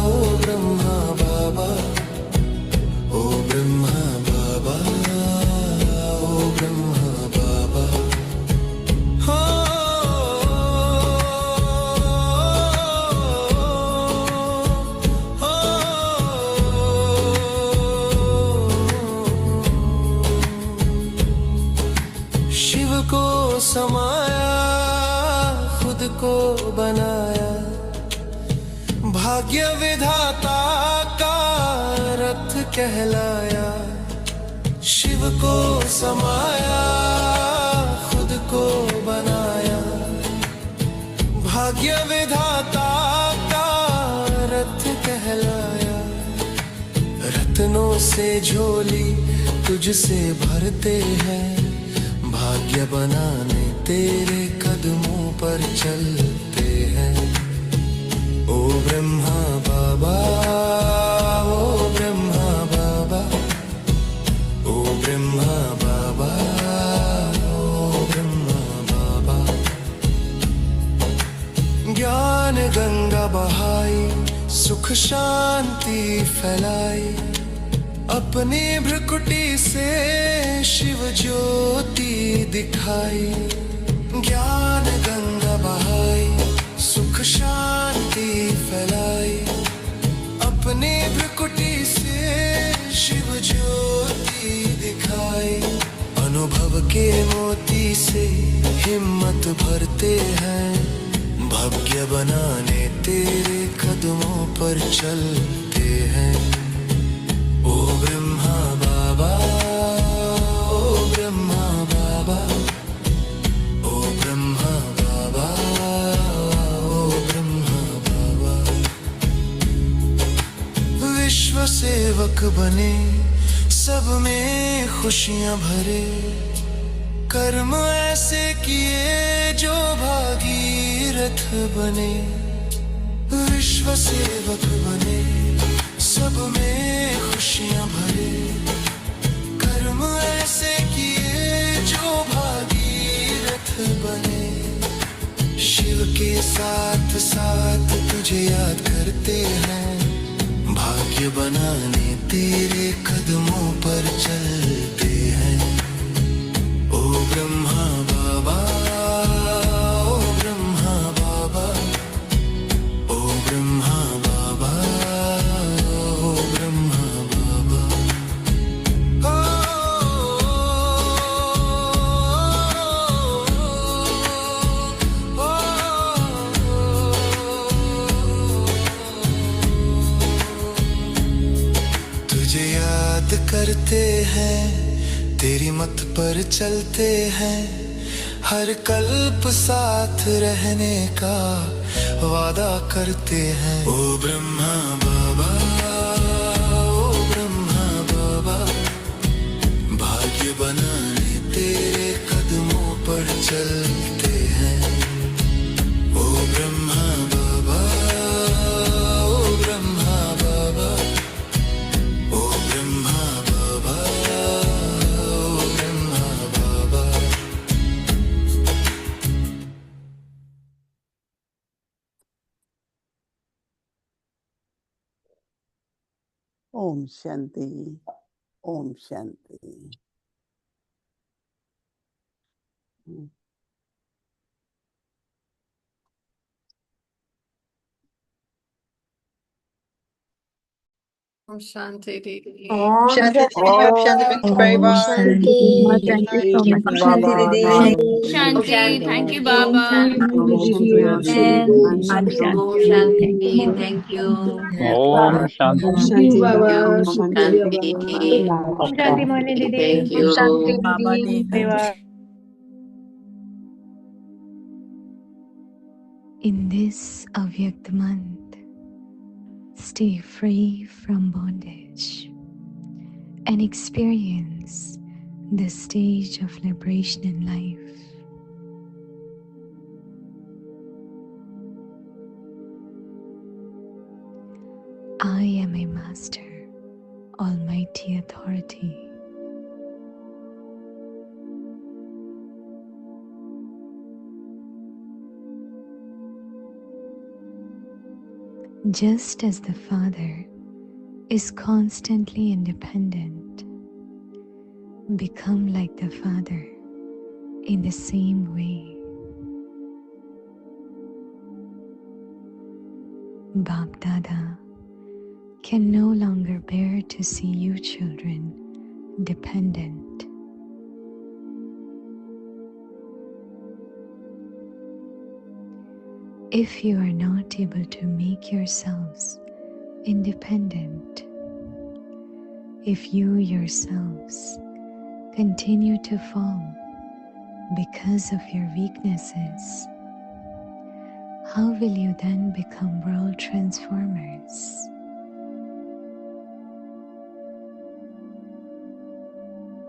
ओ ब्रह्मा बाबा, ओ ब्रह्मा बाबा, ओ ब्रह्मा बाबा। हो शिव को समाया, खुद को बनाया, भाग्य विधाता का रथ कहलाया। शिव को समाया, खुद को बनाया, भाग्य विधाता का रथ कहलाया। रत्नों से झोली तुझसे भरते हैं, भाग्य बनाने तेरे कदमों पर चलते हैं। ओ ब्रह्मा बाबा, ओ ब्रह्मा बाबा, ओ ब्रह्मा बाबा, ओ ब्रह्मा बाबा। ज्ञान गंगा बहाई, सुख शांति फैलाई, अपनी भ्रुकुटी से शिव ज्योति दिखाई। ज्ञान गंगा बहाई, सुख शांति फैलाई, अपनी भ्रुकुटी से शिव ज्योति दिखाई। अनुभव के मोती से हिम्मत भरते हैं, भाग्य बनाने तेरे कदमों पर चलते हैं। ओ ब्रह्मा बाबा, ओ ब्रह्मा बाबा, ओ ब्रह्मा बाबा, ओ ब्रह्मा बाबा। विश्व सेवक बने, सब में खुशियां भरे, कर्म ऐसे किए जो भागीरथ बने। विश्व सेवक बने, सब में खुशियां भरे, कर्म ऐसे किए जो भागीरथ बने। शिव के साथ साथ तुझे याद करते हैं, भाग्य बनाने तेरे कदमों पर चलते हैं। ओ ब्रह्मा बाबा, ओ ब्रह्मा बाबा, ओ ब्रह्मा बाबा, ओ ब्रह्मा बाबा। तुझे याद करते हैं, तेरी मत पर चलते हैं, हर कल्प साथ रहने का वादा करते हैं। ओ ब्रह्मा बाबा, ओ ब्रह्मा बाबा, भाग्य बनाने तेरे कदमों पर चलते हैं। ओ ब्रह्मा बाबा, ओ ब्रह्मा बाबा, ओ ब्रह्मा बाबा, ओ ब्रह्मा बाबा। Om Shanti, Om Shanti. Om Shanti Didi. Om Shanti. Shanti Baba. Shanti. Thank you Baba. Shanti, thank you, Baba. Shanti, thank you. Om Shanti. Thank you Baba. Shanti. Shanti Mani Didi. Thank you. Baba Deva. In this Avyakt month, stay free from bondage and experience the stage of liberation in life. I am a master, almighty authority. Just as the Father is constantly independent, become like the Father in the same way. Bap Dada can no longer bear to see you children dependent. If you are not able to make yourselves independent, if you yourselves continue to fall because of your weaknesses, how will you then become world transformers?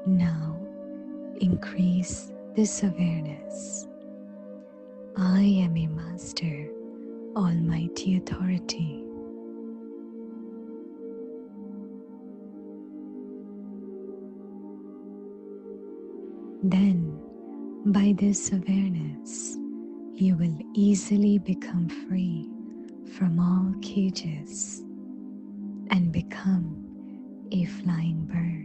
Now, increase this awareness. I am a master, almighty authority. Then, by this awareness, you will easily become free from all cages and become a flying bird.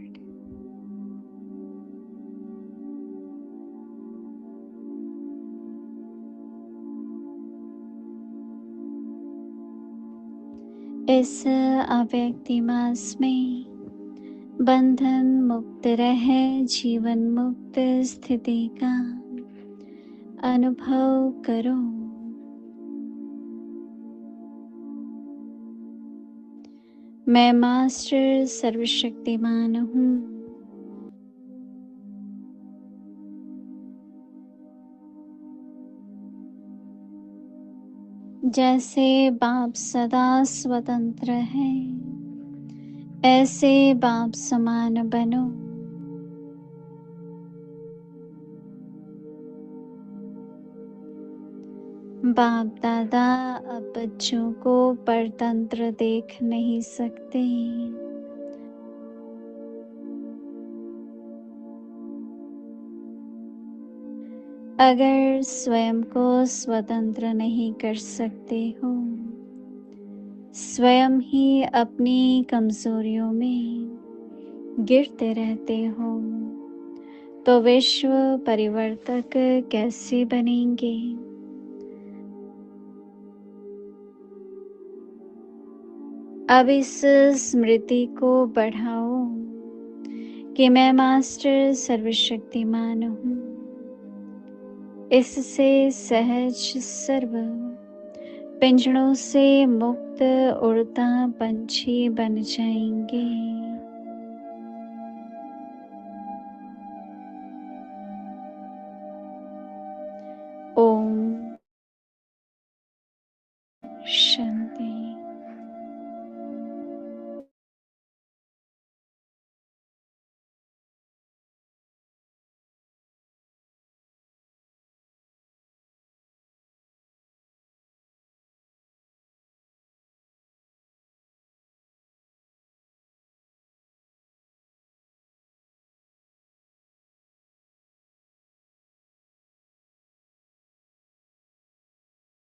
इस अव्यक्ति मास में बंधन मुक्त रहे जीवन मुक्त स्थिति का अनुभव करो। मैं मास्टर सर्वशक्तिमान हूँ। जैसे बाप सदा स्वतंत्र है, ऐसे बाप समान बनो। बाप दादा अब बच्चों को परतंत्र देख नहीं सकते। अगर स्वयं को स्वतंत्र नहीं कर सकते हो, स्वयं ही अपनी कमजोरियों में गिरते रहते हो, तो विश्व परिवर्तक कैसे बनेंगे? अब इस स्मृति को बढ़ाओ कि मैं मास्टर सर्वशक्तिमान हूँ। इससे सहज सर्व पिंजड़ों से मुक्त उड़ता पंछी बन जाएंगे।